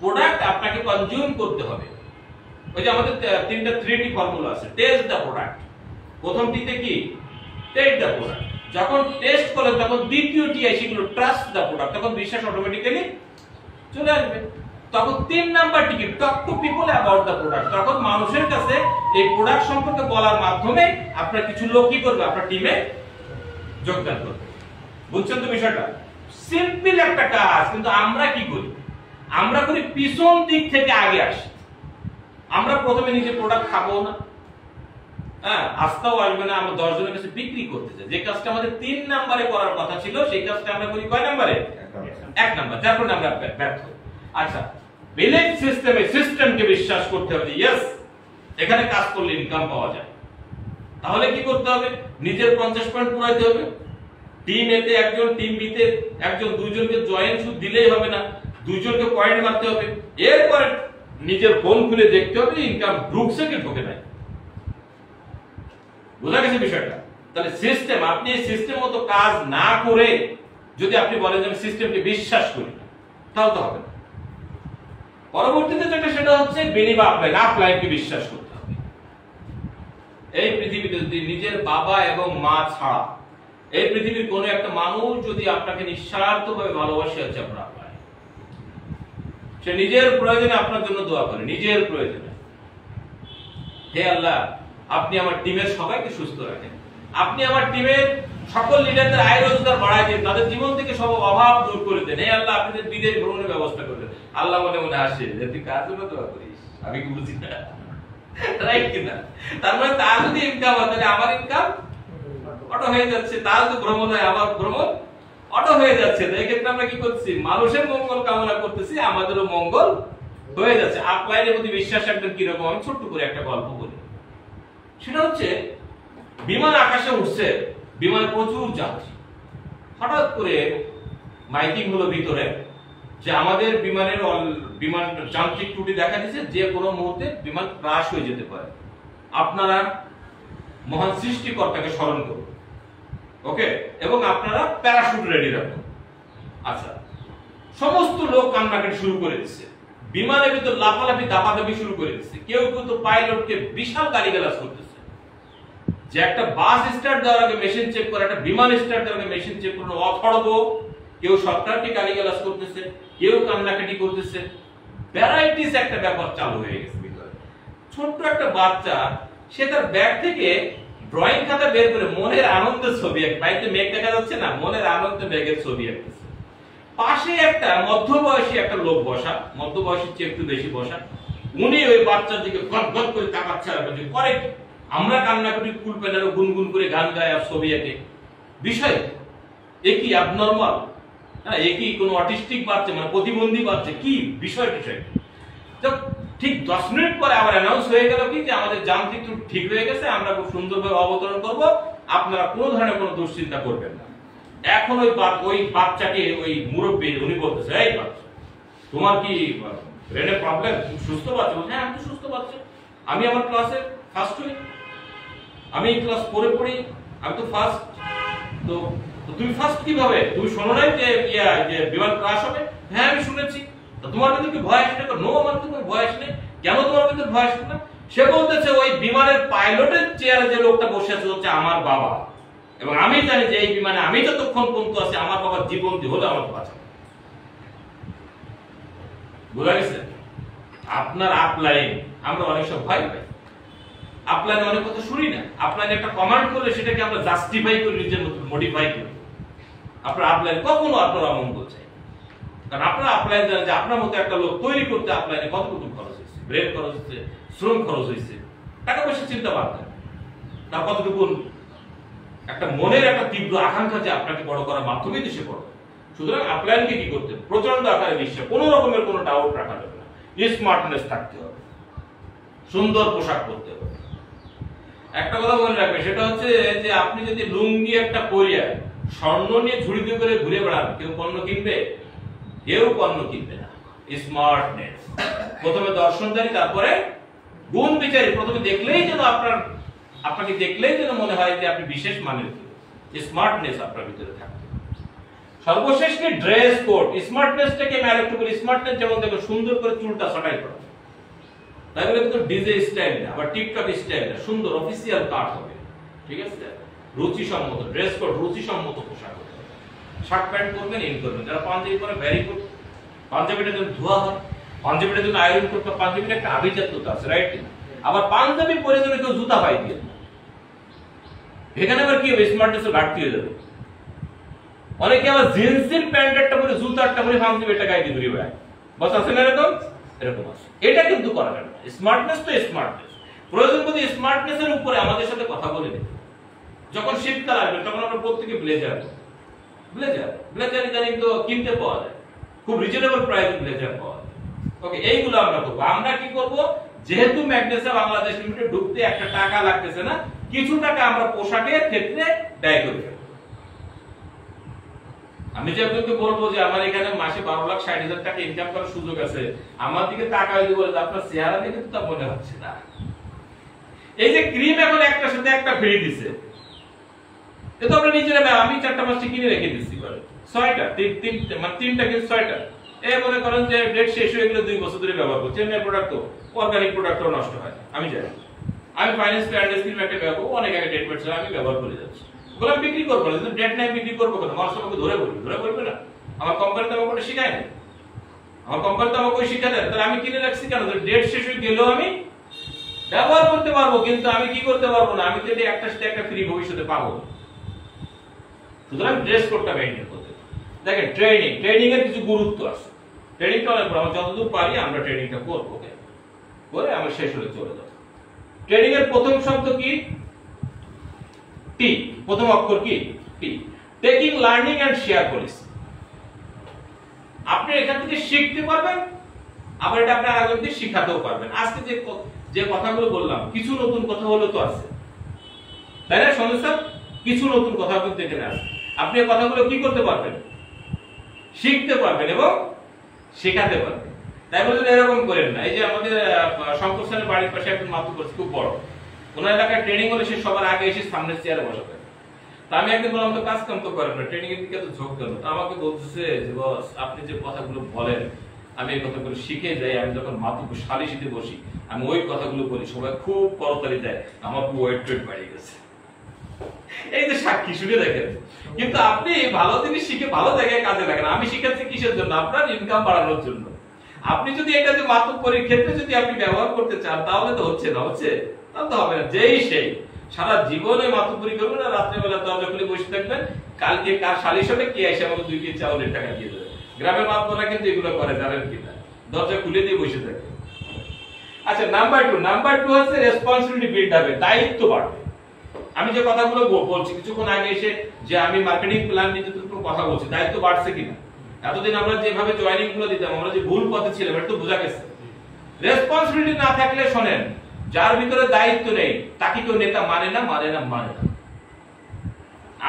A: প্রোডাক্ট আপনাকে কনজিউম করতে হবে। ওই যে আমাদের 3টা 3D ফর্মুলা আছে, টেস্ট দ্য প্রোডাক্ট। প্রথমটিতে কি, টেস্ট দ্য প্রোডাক্ট। যখন টেস্ট করলেন তখন দ্বিতীয়টি সেগুলো ট্রাস্ট দ্য প্রোডাক্ট, তখন বিশ্বাস অটোমেটিক্যালি চলে আসবে। তখন 3 নাম্বারটি কি, talk to people about the product. তখন মানুষের কাছে এই প্রোডাক্ট সম্পর্কে বলার মাধ্যমে আপনার কিছু লোক কি করবে, আপনার টিমে যোগদান করবে। বুঝছেন তো বিষয়টা? সিম্পল একটা কাজ, কিন্তু আমরা কি করি, আমরা করি পিছন দিক থেকে আগে আসি। আমরা প্রথমে নিজে প্রোডাক্ট খাবো না, হ্যাঁ, আস্থাও আসবে না, আমরা 10 জনের কাছে বিক্রি করতে চাই। যে কাজটা আমাদের 3 নম্বরে করার কথা ছিল, সেই কাজটা আমরা করি কয় নম্বরে? 1 নম্বর। যার কারণে আমরা ব্যর্থ। আচ্ছা, বিলিভ সিস্টেমে, সিস্টেমকে বিশ্বাস করতে হবে। ইয়েস, এখানে কাজ করলে ইনকাম পাওয়া যায়। তাহলে কি করতে হবে? নিজের 50 পয়েন্ট পুরাইতে হবে। টিম এতে একজন, টিম বিতে একজন, 2 জনকে জয়েন শুধু দিলেই হবে না, 2 জনকে পয়েন্ট মারতে হবে। এরপর নিজের ফোন খুলে দেখতে হবে ইনকাম ঢুকছে কি ঢোকে নাই। বুঝা গেছে বিষয়টা? তাহলে সিস্টেম, আপনি এই সিস্টেম মতো কাজ না করে যদি আপনি বলেন যে আমি সিস্টেমকে বিশ্বাস করি না, তাও তো হবে না। পরবর্তীতে যেটা সেটা হচ্ছে বেনি বা আপলাইনকে বিশ্বাস করতে হবে। এই পৃথিবীতে যদি নিজের বাবা এবং মা ছাড়া এই পৃথিবীর কোন একটা মানুষ যদি আপনাকে নিঃস্বার্থভাবে ভালোবাসে, আছে আপনার আপলাইন, সে নিজের প্রয়োজনে আপনার জন্য দোয়া করে, নিজের প্রয়োজনে, হে আল্লাহ আপনি আমার টিমের সবাইকে সুস্থ রাখেন, আপনি আমার টিমের সকল লিডারদের আয় রোজগার বাড়ায় দিন, তাদের জীবন থেকে সব অভাব দূর করে দেন, হে আল্লাহ আপনি বিদেশ ভ্রমণের ব্যবস্থা করে দেন। আল্লাহ মনে মনে আসে যে তুই কার জন্য দোয়া করিস, আমি কি বুঝি না, রাইট কিনা? তার মানে তার যদি ইনকাম হয় তাহলে আমার ইনকাম অটো হয়ে যাচ্ছে, তার যদি ভ্রমণ হয় আমার ভ্রমণ অটো হয়ে যাচ্ছে। তো এই ক্ষেত্রে আমরা কি করছি? মানুষের মঙ্গল কামনা করতেছি, আমাদেরও মঙ্গল হয়ে যাচ্ছে। আপলাইনের প্রতি বিশ্বাস একদম কিরকম, আমি ছোট্ট করে একটা গল্প বলি। সেটা হচ্ছে বিমান আকাশে উঠছে, বিমানে প্রচুর যাত্রী, হঠাৎ করে মাইকিং হলো ভিতরে যে আমাদের বিমান যান্ত্রিক ত্রুটি দেখা দিচ্ছে, যে কোনো মুহূর্তে বিমান ক্রাশ হয়ে যেতে পারে, আপনারা মহান সৃষ্টিকর্তাকে স্মরণ করুন, ওকে, এবং আপনারা প্যারাশুট রেডি রাখুন। আচ্ছা, সমস্ত লোক কান্নাকাটি শুরু করে দিচ্ছে, বিমানের ভিতর লাফালাফি দাপাদাপি শুরু করে দিচ্ছে, কেউ কেউ তো পাইলটকে বিশাল গালিগালাজ করতেছে যে একটা বাস স্টার্ট দেওয়ার আগে মেশিন চেক করে, একটা বিমান স্টার্ট দেওয়ার আগে মেশিন চেক করে অথর্ব, কেউ সরকারকে গালিগালাজ করতেছে, কেউ কান্নাকাটি করতেছে, ভ্যারাইটিস একটা ব্যাপার চালু হয়ে গেছে ভিতরে। ছোট্ট একটা বাচ্চা সে তার ব্যাগ থেকে ড্রয়িং খাতা বের করে মনের আনন্দের ছবি আঁকে, বাড়িতে মেঘ দেখা যাচ্ছে না, মনের আনন্দে মেঘের ছবি আঁকতেছে। পাশে একটা মধ্যবয়সী একটা লোক বসা, মধ্যবয়সীর চেয়ে একটু বেশি বসা, উনি ওই বাচ্চার দিকে গদগদ করে তাকাচ্ছে আর বলছে করে কি? আমরা কান্নাকাটি কুল পেনারো গুনগুন করে গান গায় আর ছবি আঁকে, বিষয় এ কি অ্যাবনরমাল? হ্যাঁ, এ কি কোনো অটিস্টিক বাচ্চা, মানে প্রতিবন্ধী বাচ্চা? কি বিষয় তো ঠিক 10 মিনিট পরে আবার অ্যানাউন্স হয়ে গেল কি যে আমাদের যান্ত্রিক ত্রুটি ঠিক হয়ে গেছে, আমরা খুব সুন্দরভাবে অবতরণ করব, আপনারা কোনো ধরনের কোনো দুশ্চিন্তা করবেন না। এখন ওই বাচ্চাকে ওই মুরব্বী উনি বলতেছে, এই বাচ্চা তোমার কি ব্রেনে প্রবলেম, তুমি সুস্থ বাচ্চা? হ্যাঁ আমি তো সুস্থ বাচ্চা, আমি আমার ক্লাসে ফার্স্ট হই, আমি ক্লাস 4 পড়ি, আমি তো ফার্স্ট। তো তুমি ফার্স্ট কিভাবে? তুমি শোনো নাই যে বিমান ক্রাশ হবে? হ্যাঁ আমি শুনেছি। তোমার ভিতরে কি ভয় আসে না? নো, আমার তো কোনো ভয় আসে না। কেন তোমার ভিতরে ভয় আসে না? সে বলতেছে ওই বিমানের পাইলটের চেয়ারে যে লোকটা বসে আছে হচ্ছে আমার বাবা, এবং আমি জানি যে এই বিমানে আমি যতক্ষণ পর্যন্ত আছি আমার বাবার জীবন দিয়ে হলে আমাকে বাঁচাবে। বোঝা গেছে? আপনার আপলাইন, আমরা অনেক সময় ভয় পাই, আপলাইনে অনেক কথা শুনি না, আপলাইনে একটা কমান্ড করলে সেটাকে আমরা জাস্টিফাই করি, নিজের মতো মডিফাই করি। আপনার আপলাইন কখনো আপনার অমঙ্গল চাই, কারণ আপনার আপলাইন জানেন যে আপনার মতো একটা লোক তৈরি করতে আপলাইনে কতটুকু খরচ হয়েছে, ব্রেন খরচ হয়েছে, শ্রম খরচ হয়েছে, টাকা পয়সা চিন্তা বাদ দেন, তার কতটুকু একটা মনের একটা তীব্র আকাঙ্ক্ষা যে আপনাকে বড় করার মাধ্যমে দেশে বড়। সুতরাং আপলাইনকে কি করতে হবে? প্রচন্ড আকারে বিশ্বাস, কোনো রকমের কোনো ডাউট রাখা যাবে না, স্মার্টনেস থাকতে হবে, সুন্দর পোশাক পরতে হবে। একটা কথা মনে রাখবে, সেটা হচ্ছে যে আপনি যদি লুঙ্গি একটা পরিয়া স্বর্ণ নিয়ে ঝুড়ি দিয়ে করে ঘুরে বেড়ান, কেউ পণ্য কিনবে? কেউ পণ্য কিনবে না। স্মার্টনেস, প্রথমে দর্শনদারি, তারপরে গুণ বিচারী। প্রথমে দেখলেই যেন আপনাকে দেখলেই যেন মনে হয় যে আপনি বিশেষ মানের কেউ, স্মার্টনেস আপনার ভিতরে থাকবে। সর্বশেষ কি ড্রেস কোড। স্মার্টনেসটাকে আমি আরেকটু বলি, স্মার্টনেস যেমন দেখো সুন্দর করে চুলটা ছাঁটাই করা, তাই বলে কিন্তু ডিজে স্টাইল না, আবার টিকটক স্টাইল না, সুন্দর অফিসিয়াল কাট হবে, ঠিক আছে? রুচিসম্মত ড্রেস কোড, রুচিসম্মত পোশাক হবে। শার্ট প্যান্ট পরবেন, ইন করবেন। যারা পাঞ্জাবি পরে ভ্যারি গুড, পাঞ্জাবিটা যদি ধোয়া হয়, পাঞ্জাবিটা যদি আয়রন করতে, পাঞ্জাবিটা একটা আভিজাত্যতা আছে, রাইট? আবার পাঞ্জাবি পরে যদি কেউ জুতা পাই দিয়ে, এখানে আবার কি হবে? স্মার্টনেসের ঘাটতি হয়ে যাবে। অনেকে আবার জিন্সের প্যান্ট একটা পরে, জুতা একটা পরে, পাঞ্জাবি একটা গায়ে দিয়ে ঘুরে বেড়ায়, বস আছে না এরকম? এরকম আছে। এটা কিন্তু করা যাবে না। স্মার্টনেস তো স্মার্টনেস, প্রয়োজন বোধ স্মার্টনেসের উপরে আমাদের সাথে কথা বলে নিতে। যখন শীতকাল আসবে তখন আমরা প্রত্যেকে ব্লেজার ইদানিং তো কিনতে পাওয়া যায়, খুব রিজনেবল প্রাইসে ব্লেজার পাওয়া যায়। ওকে, এইগুলো আমরা করবো। আমরা কি করব? যেহেতু ম্যাগনেসিয়া বাংলাদেশ লিমিটেড ঢুকতে একটা টাকা লাগতেছে না, কিছু টাকা আমরা পোশাকের ক্ষেত্রে ব্যয় করি। আমি যে আপনাকে বলবো যে আমার এখানে মাসে 12,60,000 টাকা ইনকাম করার সুযোগ আছে, আমার দিকে তাকাই দিয়ে বলে আপনার চেহারা দেখে তো তা মনে হচ্ছে না। এই যে ক্রিম এখন একটার সাথে একটা ফ্রি দিছে, এটা আমরা নিজেরা, আমি 4টা 5টা কিনে রেখে দিচ্ছি, 6টা, মানে 3টা কিন্তু 6টা। এই মনে করেন যে ডেট শেষ হয়ে গেলে 2 বছর ধরে ব্যবহার করছি, এমনি প্রোডাক্ট তো অর্গানিক প্রোডাক্টও নষ্ট হয়, আমি জানি। আমি ফাইন্যান্স প্ল্যান্ট স্কিম একটা ব্যবহার করব, অনেক আগে ডেট পেয়েছে, আমি ব্যবহার করে যাচ্ছি, ওগুলো আমি বিক্রি করবো না, ডেট নাই বিক্রি করবো কেন? মানুষ আমাকে ধরে বলবে না? আমার কোম্পানি তো আমাকে শিখায় না, আমার কোম্পানি তো আমাকে শিখা দেয়, তাহলে আমি কিনে রাখছি কেন? ডেট শেষ হয়ে গেলেও আমি ব্যবহার করতে পারবো, কিন্তু আমি কি করতে পারবো না, আমি তো এটা একটার সাথে একটা ফ্রি ভবিষ্যতে পাবো। সুতরাং ড্রেস কোডটা মেইনটেইন করতে। দেখেন ট্রেনিং এর কিছু গুরুত্ব আছে, ট্রেনিংটা অনেক বড়, আমরা যতদূর পারি আমরা ট্রেনিংটা করবো, ওকে, করে আমরা শেষ হলে চলে যাব। ট্রেনিং এর প্রথম শব্দ কি? টি, প্রথম অক্ষর কি? T. Taking, learning and share policy. আপনি এখান থেকে শিখতে পারবেন, আবার এটা আপনি আরেকজনকে শিখাতেও পারবেন। আজকে যে কথাগুলো বললাম, কিছু নতুন কথা হলো তো আছে, তাই না সঞ্জয় স্যার? কিছু নতুন কথা কিন্তু এখানে আছে, আপনি এই কথাগুলো কি করতে পারবেন? শিখতে পারবেন এবং শেখাতে পারবেন। তাই বলে এরকম করেন না। এই যে আমাদের শঙ্কর স্যারের বাড়ির পাশে একজন মাতৃ করছে, খুব বড়, ওনার এলাকায় ট্রেনিং হলে সে সবার আগে এসে সামনের চেয়ারে বসাবে। তা আমি একদিন বললাম তো কাজ কাম তো করেন না, ট্রেনিং এর দিকে তো ঝোঁক দেন। তা আমাকে বলতেছে যে বস, আপনি যে কথাগুলো বলেন আমি এই কথাগুলো শিখে যাই, আমি যখন মাতুক সালিশিতে বসি আমি ওই কথাগুলো বলি, সবাই খুব করতালি দেয়, আমার ওয়েট বাড়িয়ে গেছে। এই যে সাক্ষী, শুনে দেখেন। কিন্তু আপনি ভালো জিনিস শিখে ভালো জায়গায় কাজে লাগেন। আমি শিখাচ্ছি কিসের জন্য? আপনার ইনকাম বাড়ানোর জন্য। আপনি যদি এটা যে মাতুক করির ক্ষেত্রে যদি আপনি ব্যবহার করতে চান, তাহলে তো হচ্ছে না, তাহলে তো হবে না। যেই সেই সারা জীবনে মাতুপুরি করবেন আর রাত্রেবেলা দরজা খুলে বসে থাকবেন, কালকে কার সালিশ হবে, কে এসে আমাকে 2 কেজি চাউলের টাকা দিয়ে দেবে। গ্রামের মাতবরা কিন্তু এগুলো করে, জানেন কিনা? দরজা খুলে দিয়ে বসে থাকে। আচ্ছা, নাম্বার 2 হচ্ছে রেসপন্সিবিলিটি বিল্ড হবে, দায়িত্ব বাড়বে। আমি যে কথাগুলো বলছি কিছুক্ষণ আগে এসে, যে আমি মার্কেটিং প্ল্যান নিয়ে যতটুকু কথা বলছি, দায়িত্ব বাড়ছে কিনা? এতদিন আমরা যেভাবে জয়েনিং গুলো দিতাম, আমরা যে ভুল পথে ছিলাম, এটা তো বোঝা গেছে। রেসপন্সিবিলিটি না থাকলে, শোনেন, যার ভিতরে দায়িত্ব নেই তাকে কেউ নেতা মানে না।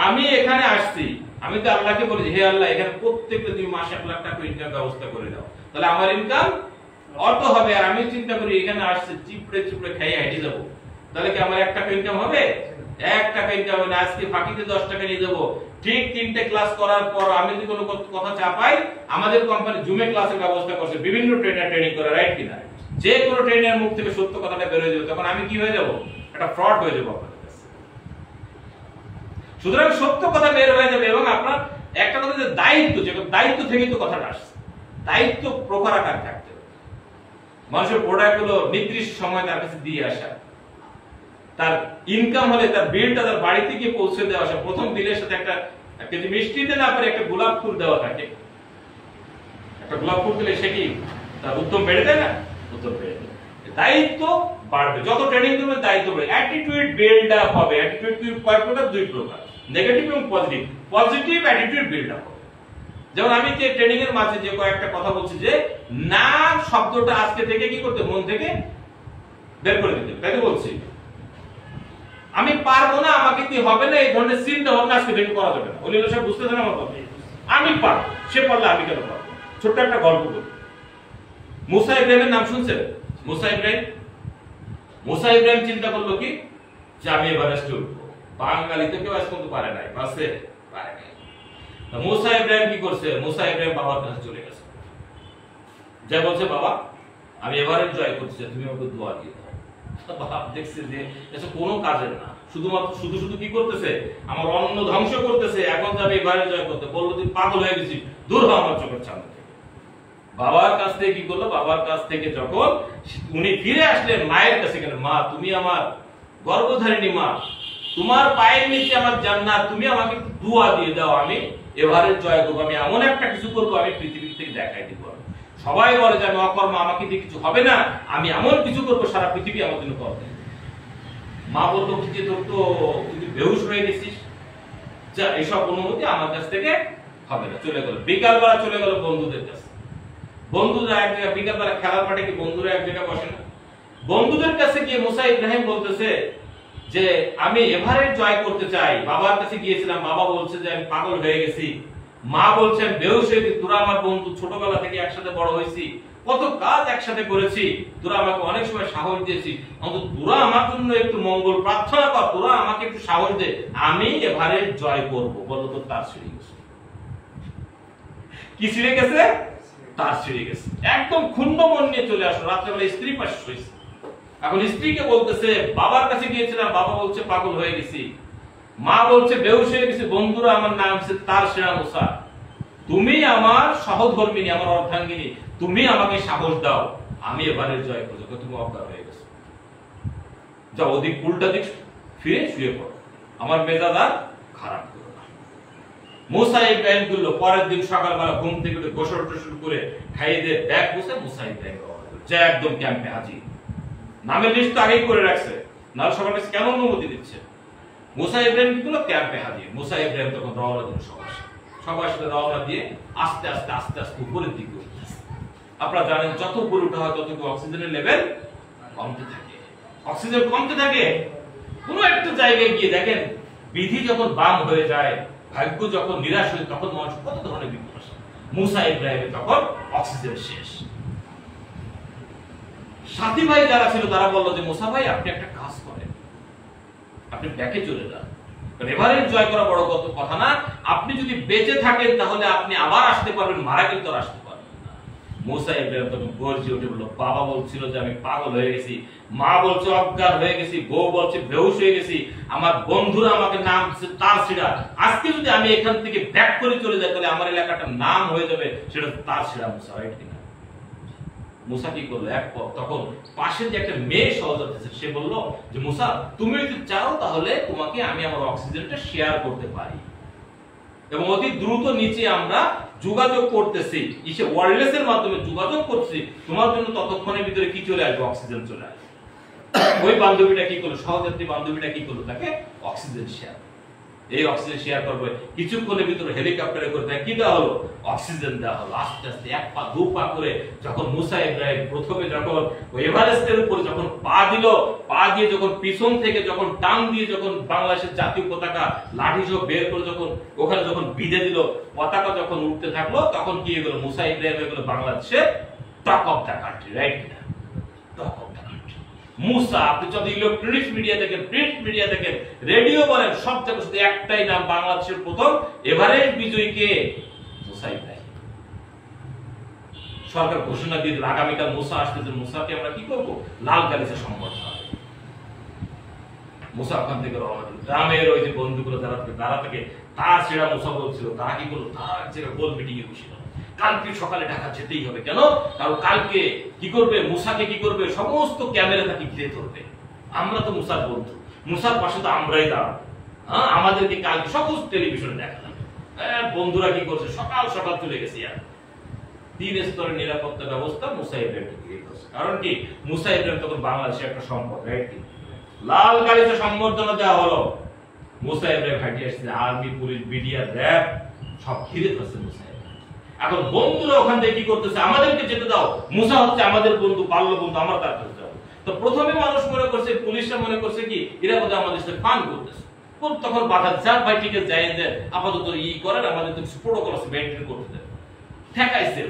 A: আমি এখানে আসছি, আমি তো আল্লাহকে বলি, হে আল্লাহ, এখানে প্রত্যেকটা তুমি মাসে 1 লাখ টাকা ইনকাম ব্যবস্থা করে দাও, তাহলে আমার ইনকাম অত হবে। আর আমি চিন্তা করি এখানে আসছে চিপড়ে খাইয়ে হেঁটে যাবো, তাহলে কি আমার 1 টাকা ইনকাম হবে? 1 টাকা ইনকাম হবে না। আজকে ফাঁকিতে 10 টাকা নিয়ে যাবো। ঠিক 3টে ক্লাস করার পর আমি যদি কোনো কথা চাপাই, আমাদের কোম্পানি জুমে ক্লাসের ব্যবস্থা করছে, বিভিন্ন ট্রেনার ট্রেনিং করে, রাইট কিনা? যে কোনো ট্রেনার মুখ থেকে সত্য কথাটা বের হয়ে যাবে, তখন আমি কি হয়ে যাব? একটা ফ্রড হয়ে যাবো আপনাদের কাছে। সুতরাং সত্য কথা বের হয়ে যাবে। এবং আপনার একটা কথা, যে দায়িত্ব থেকেই তো কথাটা আসছে, দায়িত্ব প্রকার আকার থাকতে হবে। মানুষের প্রোডাক্ট গুলো নির্দিষ্ট সময় তার কাছে দিয়ে আসা, তার ইনকাম হলে তার বিলটা তার বাড়িতে গিয়ে পৌঁছে দেওয়া আসা, প্রথম বিলের সাথে একটা যদি মিষ্টিতে না পারে একটা গোলাপ ফুল দেওয়া থাকে, একটা গোলাপ ফুল দিলে সে কি তার উদ্যম বেড়ে দেয় না? উদ্যম বেড়ে দেয়। দায়িত্ব বাড়বে, যত ট্রেনিং করবে দায়িত্ব বাড়বে। অ্যাটিটিউড বিল্ড আপ হবে। অ্যাটিটিউড কি কয় প্রকার? 2 প্রকার, নেগেটিভ এবং positive. Positive attitude build up হবে। যেমন আমি যে ট্রেনিং এর মাঝে যে কয়েকটা কথা বলছি, যে না শব্দটা আজকে থেকে কি করতে, মন থেকে বের করে দিতে। তাই তো বলছি, আমি পারবো না, আমাকে কি হবে না, এই ধরনের চিন্তা ভাবনা আজকে থেকে করা যাবে না। অলিল সাহেব বুঝতেছেন আমার কথা? আমি পারবো, সে পারলে আমি কেন পারবো? ছোট্ট একটা গল্প বলি। মুসা ইব্রাহিমের নাম শুনছেন? মুসা ইব্রাহিম চিন্তা করলো কি, যে আমি এভারেস্টে উঠবো। বাঙালিতে কেউ আজ পর্যন্ত পারে নাই, পারছে? পারে নাই। মুসা ইব্রাহিম কি করছে? মুসা ইব্রাহিম বাবার কাছে চলে গেছে, যা বলছে, বাবা আমি এভারেস্ট জয় করছি, তুমি আমাকে দোয়া দিয়ে দাও। বাপ দেখছে যে এটা কোনো কাজের না, শুধু কি করতেছে, আমার অন্ন ধ্বংস করতেছে, এখন যাবে এভারেস্ট জয় করতে। বললো তুই পাগল হয়ে গেছিস, দূর হ আমার চোখের সামনে থেকে। বাবার কাছ থেকে কি করলো? বাবার কাছ থেকে যখন উনি ফিরে আসলেন মায়ের কাছে, গেলেন, মা তুমি আমার গর্ভধারিণী মা, তোমার পায়ের নিচে আমার জান্নাত, তুমি আমাকে দোয়া দিয়ে দাও, আমি এভারেস্ট জয় করবো, আমি এমন একটা কিছু করবো, আমি পৃথিবী থেকে দেখাই দিব। সবাই বলে যে আমি অকর্ম, আমাকে দিয়ে কিছু হবে না, আমি এমন কিছু করবো সারা পৃথিবী আমার জন্য করবে। মা বলতো কি, যে তোর তো তুই বেহুশ হয়ে গেছিস, যা, এসব অনুমতি আমার কাছ থেকে হবে না। চলে গেল, বিকালবেলা চলে গেল বন্ধুদের কাছে। বন্ধুরা এক জায়গায়, বিকালবেলা খেলার মাঠে কি বন্ধুরা এক জায়গায় বসে না? বন্ধুদের কাছে গিয়ে মুসা ইব্রাহিম বলতেছে যে আমি এভারেস্ট জয় করতে চাই। বাবার কাছে গিয়েছিলাম, বাবা বলছে যে আমি পাগল হয়ে গেছি, মা বলছেন বেহুশ হয়ে গেছি, তোরা আমার বন্ধু, ছোটবেলা থেকে একসাথে বড় হয়েছি, কত কাজ একসাথে করেছি, তোরা আমাকে অনেক সময় সাহস দিয়েছি, অন্তত তোরা আমার জন্য একটু মঙ্গল প্রার্থনা কর, তোরা আমাকে একটু সাহস দে, আমি এভারেস্ট জয় করব। বললো তো তার ছেড়ে গেছে। কি ছিঁড়ে গেছে? তার ছিঁড়ে গেছে। একদম ক্ষুণ্ণ মন নিয়ে চলে আসলো, রাত্রেবেলা স্ত্রী পাশে শুয়েছে। এখন স্ত্রীকে বলতেছে বাবার কাছে গিয়েছিলাম, বাবা বলছে পাগল হয়ে গেছি, মা বলছে বেহুশ হয়ে গেছি, বন্ধুরা আমার নাম হচ্ছে তারসিরা মুসা, তুমি আমার সহধর্মিনী, আমার অর্ধাঙ্গিনী, তুমি আমাকে সাহস দাও, আমি এবারে জয় করবো। তুমি অজ্ঞান হয়ে গেছো, যাও ওদিক উল্টা দিক ফিরে শুয়ে পড়ো, আমার মেজাজ আর খারাপ করো না। মুসা ইব্রাহিম গুলো পরের দিন সকালবেলা ঘুম থেকে উঠে গোসল টোসল করে খাইয়ে দিয়ে ব্যাগ বসে মুসা ইব্রাহিম যা একদম ক্যাম্পে হাজির। নামের লিস্ট তো আগেই করে রাখছে, নাহলে সবার কাছে কেন অনুমতি দিচ্ছে? মুসা ইব্রাহিম গুলো ক্যাম্পে হাজির। মুসা ইব্রাহিম তখন রওনা দিল সবার সাথে রওনা দিয়ে আস্তে আস্তে আস্তে আস্তে উপরের দিকে উঠতেছে। আপনারা জানেন যত উপরে উঠা হয় তত অক্সিজেনের লেভেল কমতে থাকে, অক্সিজেন কমতে থাকে। কোন একটা জায়গায় গিয়ে দেখেন বিধি যখন বাম হয়ে যায়, ভাগ্য যখন নিরাশ হয়, তখন মানুষ কত ধরনের বিপদ আসে। মুসা ইব্রাহিমের তখন অক্সিজেন শেষ। সাথী ভাই যারা ছিল তারা বললো যে মুসা ভাই আপনি একটা কাজ করেন, আপনি ব্যাকে চলে যান, এভারেস্ট জয় করা বড় কথা না, আপনি যদি বেঁচে থাকেন তাহলে আপনি আবার আসতে পারবেন, মারা কিন্তু আর আসতে পারবেন না। মুসা ইব্রাহিম তখন গর্জে উঠে বলল, বাবা বলছিল যে আমি পাগল হয়ে গেছি, মা বলছে অজ্ঞান হয়ে গেছি, বউ বলছে বেহুশ হয়ে গেছি, আমার বন্ধুরা আমাকে নাম তারসিরা, আজকে যদি আমি এখান থেকে ব্যাক করে চলে যাই তাহলে আমার এলাকাটার নাম হয়ে যাবে সেটা তারসিরা মুসা, রাইট কিনা? মুসা কি করলো, তখন পাশে যে একটা মেয়ে সহযোগী আছে সে বলল যে মুসা তুমি যদি চাও তাহলে তোমাকে আমি আমার অক্সিজেনটা শেয়ার করতে পারি, এবং অতি দ্রুত নিচে আমরা যোগাযোগ করতেছি, ইসে ওয়্যারলেস এর মাধ্যমে যোগাযোগ করছি, তোমার জন্য ততক্ষণের ভিতরে কি চলে আসবে, অক্সিজেন চলে আসবে। ওই বান্ধবীটা কি করলো, সহযাত্রী বান্ধবীটা কি করলো, তাকে অক্সিজেন শেয়ার, এই অক্সিজেন শেয়ার করবে, কিছুক্ষণের ভিতরে হেলিকপ্টারে করে তাকে কি দেওয়া হলো, অক্সিজেন দেওয়া হলো। আস্তে আস্তে এক পা দু পা করে যখন মুসা ইব্রাহিম প্রথমে যখন এভারেস্টের উপরে যখন পা দিল, পা দিয়ে যখন পিছন থেকে যখন টান দিয়ে যখন বাংলাদেশের জাতীয় পতাকা লাঠি সহ বের করে যখন ওখানে যখন বিঁধে দিল, পতাকা যখন উঠতে থাকলো, তখন কি হয়ে গেল, মুসা ইব্রাহিম হয়ে গেল বাংলাদেশের talk of the country, right কিনা? টক অফ দ্য কান্ট্রি মুসা। আপনি যদি ইলেকট্রনিক্স মিডিয়া দেখেন, প্রিন্ট মিডিয়া দেখেন, রেডিও বলেন, সব থেকে শুধু একটাই নাম, বাংলাদেশের প্রথম এভারেস্ট বিজয়ী কে? মুসা ইব্রাহিম। সরকার ঘোষণা দিয়ে দিল আগামীকাল মুসা আসতেছে, মুসাকে আমরা কি করবো, লাল গালিচা সংবর্ধনা। মুসা ওখান থেকে রওনা দিল। গ্রামের ওই যে বন্ধুগুলো যারা থেকে তার সেরা মুসা বলছিল, তারা কি করলো, তারা এক জায়গায় গোল মিটিং এ বসে গেল। কালকে সকালে ঢাকা যেতেই হবে, কেন? কারণ কালকে কি করবে, মুসাকে কি করবে, সমস্ত ক্যামেরা তাকে ঘিরে ধরবে। আমরা তো মুসার বন্ধু, মুসার পাশে তো আমরাই দাঁড়াবো, হ্যাঁ, আমাদেরকে কালকে সমস্ত টেলিভিশনে দেখা যাবে। বন্ধুরা কি করছে, সকাল সকাল চলে গেছে। আর 3 স্তরের নিরাপত্তা ব্যবস্থা মুসা ইব্রাহিমকে দিয়ে করছে। কারণ কি, মুসা ইব্রাহিম তখন বাংলাদেশের একটা সম্পদ, রাইট? লাল গালিতে সম্বর্ধনা দেওয়া হলো। মুসা ইব্রাহিম হাঁটি আসছে, আর্মি, পুলিশ, বিডিআর, র‍্যাব সব ঘিরে ধরছে মুসা। এখন বন্ধুরা ওখান থেকে কি করতেছে, আমাদেরকে যেতে দাও, মুসা হচ্ছে আমাদের বন্ধু, বাল্য বন্ধু, আমরা তার কাছে যাবো। তো প্রথমে মানুষ মনে করছে, পুলিশরা মনে করছে কি এরা বোধহয় আমাদের সাথে ফান করতেছে, তখন বাধা চাপ ভাই ঠিক আছে, যাই দেন আপাতত করেন, আমাদের তো কিছু প্রোটোকল আছে মেইনটেইন করতে দেন। ঠেকাইছে,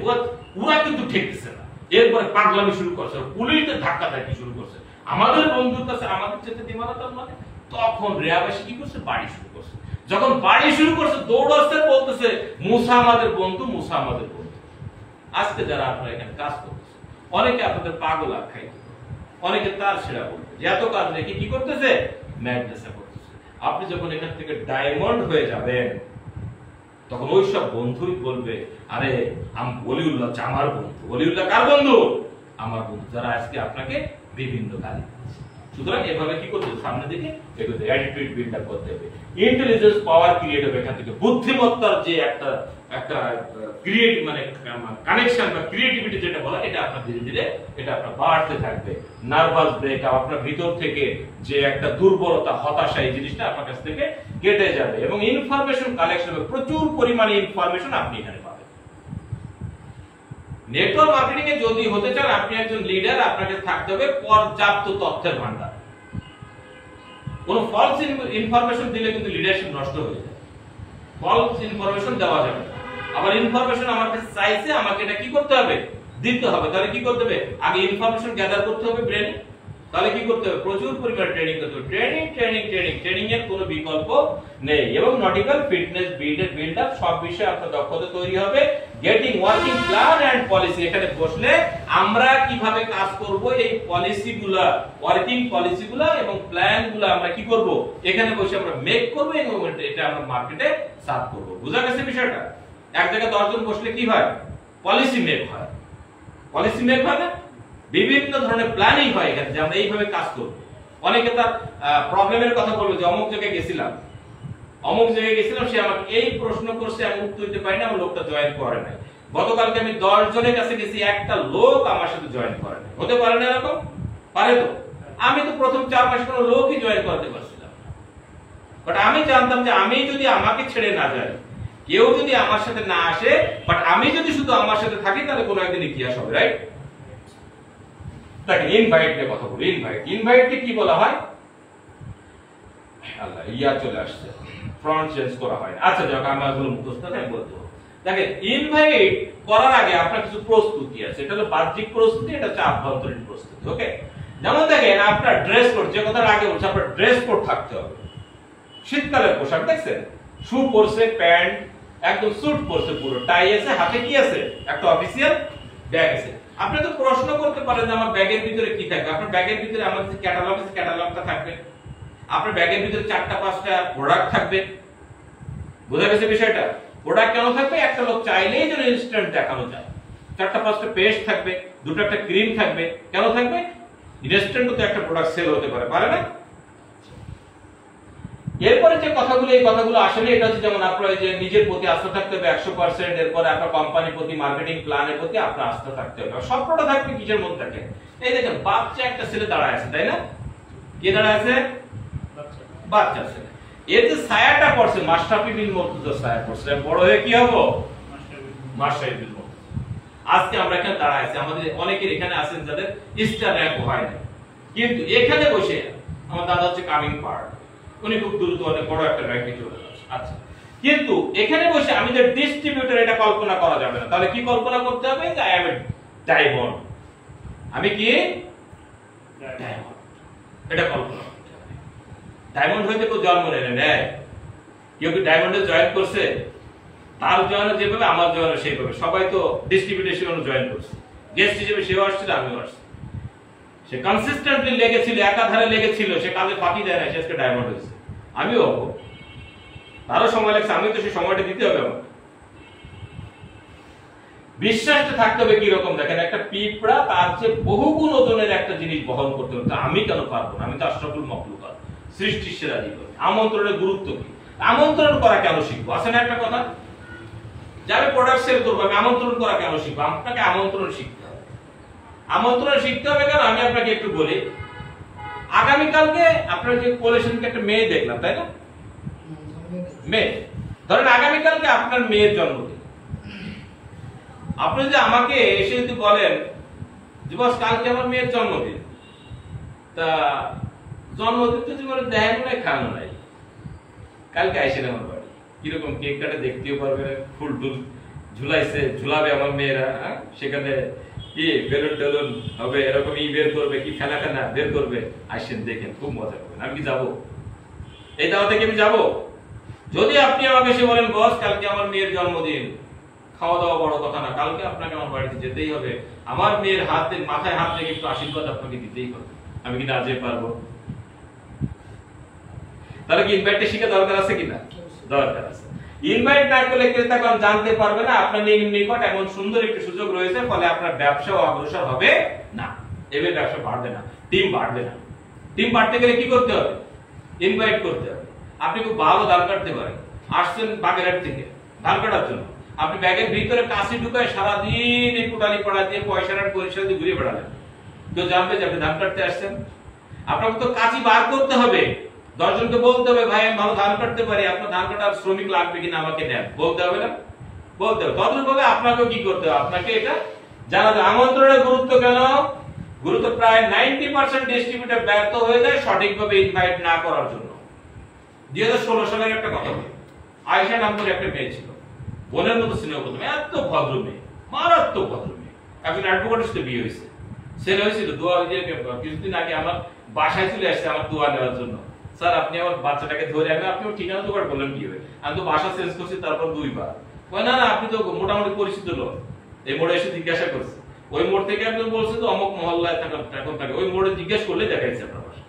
A: ওরা কিন্তু ঠেকতেছে না। এরপরে পাগলামি শুরু করছে, পুলিশদের ধাক্কা ধাক্কি শুরু করছে, আমাদের বন্ধুর কাছে আমাদের যেতে দিমানা তার মানে। তখন র্যাব এসে কি করছে, বাড়ি শুরু করছে। যখন বাড়ি শুরু করছে, দৌড়াচ্ছে, বলতেছে মুসা আমাদের বন্ধু, মুসা আমাদের বন্ধু। আজকে যারা আপনারা এখানে কাজ করতেছে, অনেকে আপনাদের পাগল আখ্যাই, অনেকে তার সেরা বলবে যে এত কাজ রেখে কি করতেছে, ম্যাগনেসা করতেছে। আপনি যখন এখান থেকে ডায়মন্ড হয়ে যাবেন, তখন ওই সব বন্ধুই বলবে, আরে ওলিউল্লাহ আমার বন্ধু। ওলিউল্লাহ কার বন্ধু? আমার বন্ধু, যারা আজকে আপনাকে বিভিন্ন গালি দিচ্ছে। সুতরাং এভাবে কি করতে হবে, সামনে দিকে এগোতে, অ্যাটিটিউড বিল্ড আপ করতে হবে, ইন্টেলিজেন্স পাওয়ার ক্রিয়েট হবে এখান থেকে। বুদ্ধিমত্তার যে একটা ক্রিয়েট মানে কানেকশন বা ক্রিয়েটিভিটি যেটা বলা, এটা আপনার ধীরে ধীরে এটা আপনার বাড়তে থাকবে। নার্ভাস ব্রেকআপ, আপনার ভিতর থেকে যে একটা দুর্বলতা, হতাশা, এই জিনিসটা আপনার কাছ থেকে কেটে যাবে, এবং ইনফরমেশন কালেকশন হবে, প্রচুর পরিমাণে ইনফরমেশন আপনি এখানে পাবেন। নেটওয়ার্ক মার্কেটিং এ যদি হতে চান আপনি একজন লিডার, আপনাকে থাকতে হবে পর্যাপ্ত তথ্যের ভান্ডার। কোনো ফলস ইনফরমেশন দিলে কিন্তু লিডারশিপ নষ্ট হয়ে যায়। ফলস ইনফরমেশন দেওয়া যাবে না। আবার ইনফরমেশন আমার কাছে চাইছে, আমাকে এটা কি করতে হবে, দিতে হবে। তাহলে কি করতে হবে, আগে ইনফরমেশন গ্যাদার করতে হবে ব্রেনে, তাহলে কি করতে হবে? প্রচুর পরিমাণে ট্রেনিং করতে হবে। ট্রেনিং এর কোনো বিকল্প নেই। এবং নটিক্যাল ফিটনেস বিল্ড আপ সব বিষয়ে আপনার দক্ষতা তৈরি হবে। Getting working plan and policy, এখানে বসলে আমরা কিভাবে কাজ করব এই পলিসিগুলা, ওয়ার্কিং পলিসিগুলা এবং প্ল্যানগুলো আমরা কি করব, এখানে বসে আমরা মেক করব এবং এটা আমরা মার্কেটে সার্ভ করব। বুঝা গেছে বিষয়টা? এক জায়গায় 10 জন বসলে কি হয়? পলিসি মেক হয়। পলিসি মেক হয় না, বিভিন্ন ধরনের প্ল্যানিং হয় এখানে যে আমরা এইভাবে কাজ করব। অনেকে তার প্রবলেমের কথা বলবে যে অমুক জায়গায় গেছিলাম সে আমাকে এই প্রশ্ন করছে, আমি উত্তর দিতে পারি না, আমার লোকটা জয়েন করে নাই। গতকালকে আমি 10 জনের কাছে গেছি, একটা লোক আমার সাথে জয়েন করে নাই। হতে পারে না এরকম? পারে তো। আমি তো প্রথম 4 মাস কোনো লোকই জয়েন করতে পারছিলাম না। বাট আমি জানতাম যে আমি যদি আমাকে ছেড়ে না যাই, কেউ যদি আমার সাথে না আসে, বাট আমি যদি শুধু আমার সাথে থাকি, তাহলে কোনো একদিন ইতিহাস হবে, রাইট? দেখেন ইনভাইট নিয়ে কথা বলি। ইনভাইটকে কি বলা হয়? আল্লাহ, ইয়া চলে আসছে, ফ্রন্ট চেঞ্জ করা হয় না। আচ্ছা যাক, আমার হলো মুখস্থ, আমি বলতে হবে। দেখেন ইনভাইট করার আগে আপনার কিছু প্রস্তুতি আছে। এটা হলো বাহ্যিক প্রস্তুতি, এটা হচ্ছে আভ্যন্তরীণ প্রস্তুতি। ওকে, যেমন দেখেন আপনার ড্রেস কোড, যে কথাটা আগে বলছি, আপনার ড্রেস কোড থাকতে হবে। শীতকালের পোশাক দেখছেন, শু পরছে, প্যান্ট, একদম স্যুট পরছে, পুরো টাই আছে, হাতে কি আছে? একটা অফিসিয়াল ব্যাগ আছে। আপনি তো প্রশ্ন করতে পারেন যে আমার ব্যাগের ভিতরে কি থাকবে। আপনার ব্যাগের ভিতরে আমার যে ক্যাটালগ আছে, ক্যাটালগটা থাকবে। আপনার ব্যাগের ভিতরে 4টা-5টা প্রোডাক্ট থাকবে। বোঝা গেছে বিষয়টা? প্রোডাক্ট কেন থাকবে? একটা লোক চাইলেই যেন ইনস্ট্যান্ট দেখানো যায়। 4টা-5টা পেস্ট থাকবে, দুটো একটা ক্রিম থাকবে। কেন থাকবে? ইনস্ট্যান্ট তো একটা প্রোডাক্ট সেল হতে পারে, পারে না? এরপরে যে কথাগুলো, এই কথাগুলো আসলে এটা হচ্ছে যেমন আপনার যে নিজের প্রতি আস্থা থাকতে হবে 100%, এরপরে আপনার কোম্পানির প্রতি, মার্কেটিং প্ল্যানের প্রতি আপনার আস্থা থাকতে হবে। সবটা থাকবে কিসের মধ্যে থাকে? এই দেখেন বাচ্চা একটা ছেলে দাঁড়ায় আছে, তাই না? কে দাঁড়ায় আছে? বাচ্চা ছেলে। এর যে ছায়াটা পড়ছে, মাশরাফি বিন মুর্তজা ছায়া পড়ছে, বড় হয়ে কি হবো? মাশরাফি বিন মুর্তজা। আজকে আমরা এখানে দাঁড়ায় আছি, আমাদের অনেকের এখানে আছেন যাদের স্টার র‍্যাঙ্ক হয় না, কিন্তু এখানে বসে আমার দাদা হচ্ছে কামিং পার্ট, উনি খুব দ্রুত অনেক বড় একটা র্যাঙ্কে চলে যাচ্ছে। আচ্ছা, কিন্তু এখানে বসে আমি যে ডিস্ট্রিবিউটর, এটা কল্পনা করা যাবে না। তাহলে কি কল্পনা করতে হবে? যে আই এম এ ডায়মন্ড। আমি কি? ডায়মন্ড। এটা কল্পনা করতে হবে। ডায়মন্ড হইতে কেউ জন্ম নেয়? কেউ কি ডায়মন্ডে জয়েন করছে? তার জয়েন যেভাবে, আমার জয়েন সেইভাবে। সবাই তো ডিস্ট্রিবিউটেশনে জয়েন করছে। গেস্ট হিসেবে সেও আসছিল, আমিও আসছি। সে কনসিস্টেন্টলি লেগেছিল, একাধারে লেগেছিল, সে কাজে ফাঁকি দেয় না, সে আজকে ডায়মন্ড হয়েছে। আমিও হবো, তারও সময় লাগছে, আমি তো সেই সময়টা দিতে হবে আমার। বিশ্বাসটা থাকতে হবে কিরকম? দেখেন একটা পিঁপড়া তার চেয়ে বহুগুণ ওজনের একটা জিনিস বহন করতে হবে, আমি কেন পারবো না? আমি তো আশরাফুল মাখলুকাত, সৃষ্টির সেরা জীবন। আমন্ত্রণের গুরুত্ব কি? আমন্ত্রণ করা কেন শিখবো? আছে না একটা কথা, যে আমি প্রোডাক্ট সেল করবো, আমি আমন্ত্রণ করা কেন শিখবো? আপনাকে আমন্ত্রণ শিখতে হবে। আমন্ত্রণ শিখতে হবে কেন? আমি আপনাকে একটু বলি। আগামীকালকে আপনার যে কোলেশনকে একটা মেয়ে দেখলাম, তাই না? মেয়ে, ধরেন আগামীকালকে আপনার মেয়ের জন্মদিন। আপনি যদি আমাকে এসে যদি বলেন যে বস কালকে আমার মেয়ের জন্মদিন, তা জন্মদিন তো জীবনে দেখানো নাই, খাওয়ানো নাই, কালকে আইসেন আমার বাড়ি, কিরকম কেক কাটে দেখতেও পারবে, ফুল টুল ঝুলাইছে, ঝুলাবে আমার মেয়েরা, সেখানে কি বেলুন টেলুন হবে, এরকম ই বের করবে, কি ফেনা ফেনা বের করবে, আইসেন দেখেন, খুব মজা করবেন। আমি কি যাবো? এই দাওয়াতে কি আমি যাবো? যদি আপনি আমাকে এসে বলেন বস কালকে আমার মেয়ের জন্মদিন, খাওয়া দাওয়া বড় কথা না, কালকে আপনাকে আমার বাড়িতে যেতেই হবে, আমার মেয়ের হাতে মাথায় হাত রেখে একটু আশীর্বাদ আপনাকে দিতেই হবে, আমি কি না যেতে পারবো? তাহলে কি ইনভাইটটা শিখে দরকার আছে কিনা? দরকার আছে। ইনভাইট না করলে ক্রেতাগণ জানতে পারবে না আপনার নিকট এমন সুন্দর একটি সুযোগ রয়েছে, ফলে আপনার ব্যবসাও অগ্রসর হবে না, এবার ব্যবসা বাড়বে না, টিম বাড়বে না। টিম বাড়তে গেলে কি করতে হবে? ইনভাইট করতে হবে। আপনি খুব ভালো ধান কাটতে পারেন, আসছেন বাগেরহাট থেকে ধান কাটার জন্য, আপনি ব্যাগের ভিতরে কাশি ঢুকায় সারাদিন এই কোটালি পাড়া দিয়ে পয়সার পরিষদ দিয়ে ঘুরে বেড়ালেন, কেউ জানবে যে আপনি ধান কাটতে আসছেন? আপনাকে তো কাঁচি বার করতে হবে, 10 জনকে বলতে হবে ভাই আমি ভালো ধান কাটতে পারি, আপনার ধান কাটার শ্রমিক লাগবে কিনা আমাকে দেন, বলতে হবে না? বলতে হবে। তদনুযায়ী আপনাকেও কি করতে হবে? আপনাকে এটা জানাতে। আমন্ত্রণের গুরুত্ব কেন? গুরুত্ব প্রায় 90% ডিস্ট্রিবিউটর ব্যর্থ হয়ে যায় সঠিকভাবে ইনভাইট না করার জন্য। 2016 সালের একটা কথা বলি, আয়েশা নামের একটা মেয়ে ছিল, বোনের মতো স্নেহ করতো, এত ভদ্র মেয়ে, মারাত্মক ভদ্র মেয়ে, একজন অ্যাডভোকেটের সাথে বিয়ে হয়েছে। ছেলে হয়েছিল দোয়া দিয়ে কিছুদিন আগে আমার বাসায় চলে আসছে আমার দোয়া নেওয়ার জন্য। স্যার আপনি আমার বাচ্চাটাকে ধরে আনবেন, আপনি ঠিকানা জোগাড় করলেন কি হবে? আমি তো বাসা চেঞ্জ করছি তারপর 2 বার। না না আপনি তো মোটামুটি পরিচিত লোক, এই মোড়ে এসে জিজ্ঞাসা করছে, ওই মোড় থেকে একজন বলছে তো অমুক মহল্লায় এখন থাকে, ওই মোড়ে জিজ্ঞেস করলে দেখাইছে আপনার বাসা।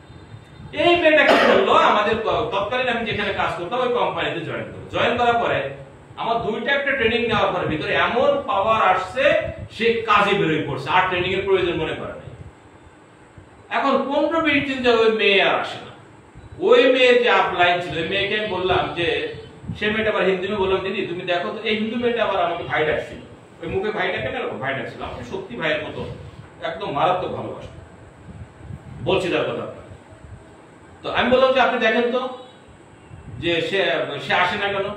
A: এই মেয়েটা কি করলো, আমাদের তৎকালীন আমি যেখানে কাজ করতাম ওই কোম্পানিতে জয়েন করলো। জয়েন করার পরে আমার 2টা একটা ট্রেনিং নেওয়ার পরে ভিতরে এমন পাওয়ার আসছে সে কাজে বেরোয় পড়ছে, আর ট্রেনিং এর প্রয়োজন মনে করে নাই। এখন 15 মিনিট চিন্তা ওই মেয়ে আর আসে না। ওই মেয়ে যে আপলাইন ছিল, ওই মেয়েকে আমি বললাম যে, সে মেয়েটা আবার হিন্দি মেয়ে, বললাম দিদি তুমি দেখো তো, এই হিন্দু মেয়েটা আবার আমাকে ভাই ডাকছিল, ওই মুখে ভাই ডাকে না এরকম ভাই ডাকছিল, আমাকে সত্যি ভাইয়ের মতো একদম মারাত্মক ভালোবাসা, বলছি তার কথা। তো আমি বললাম যে আপনি দেখেন তো যে সে আসে না কেন?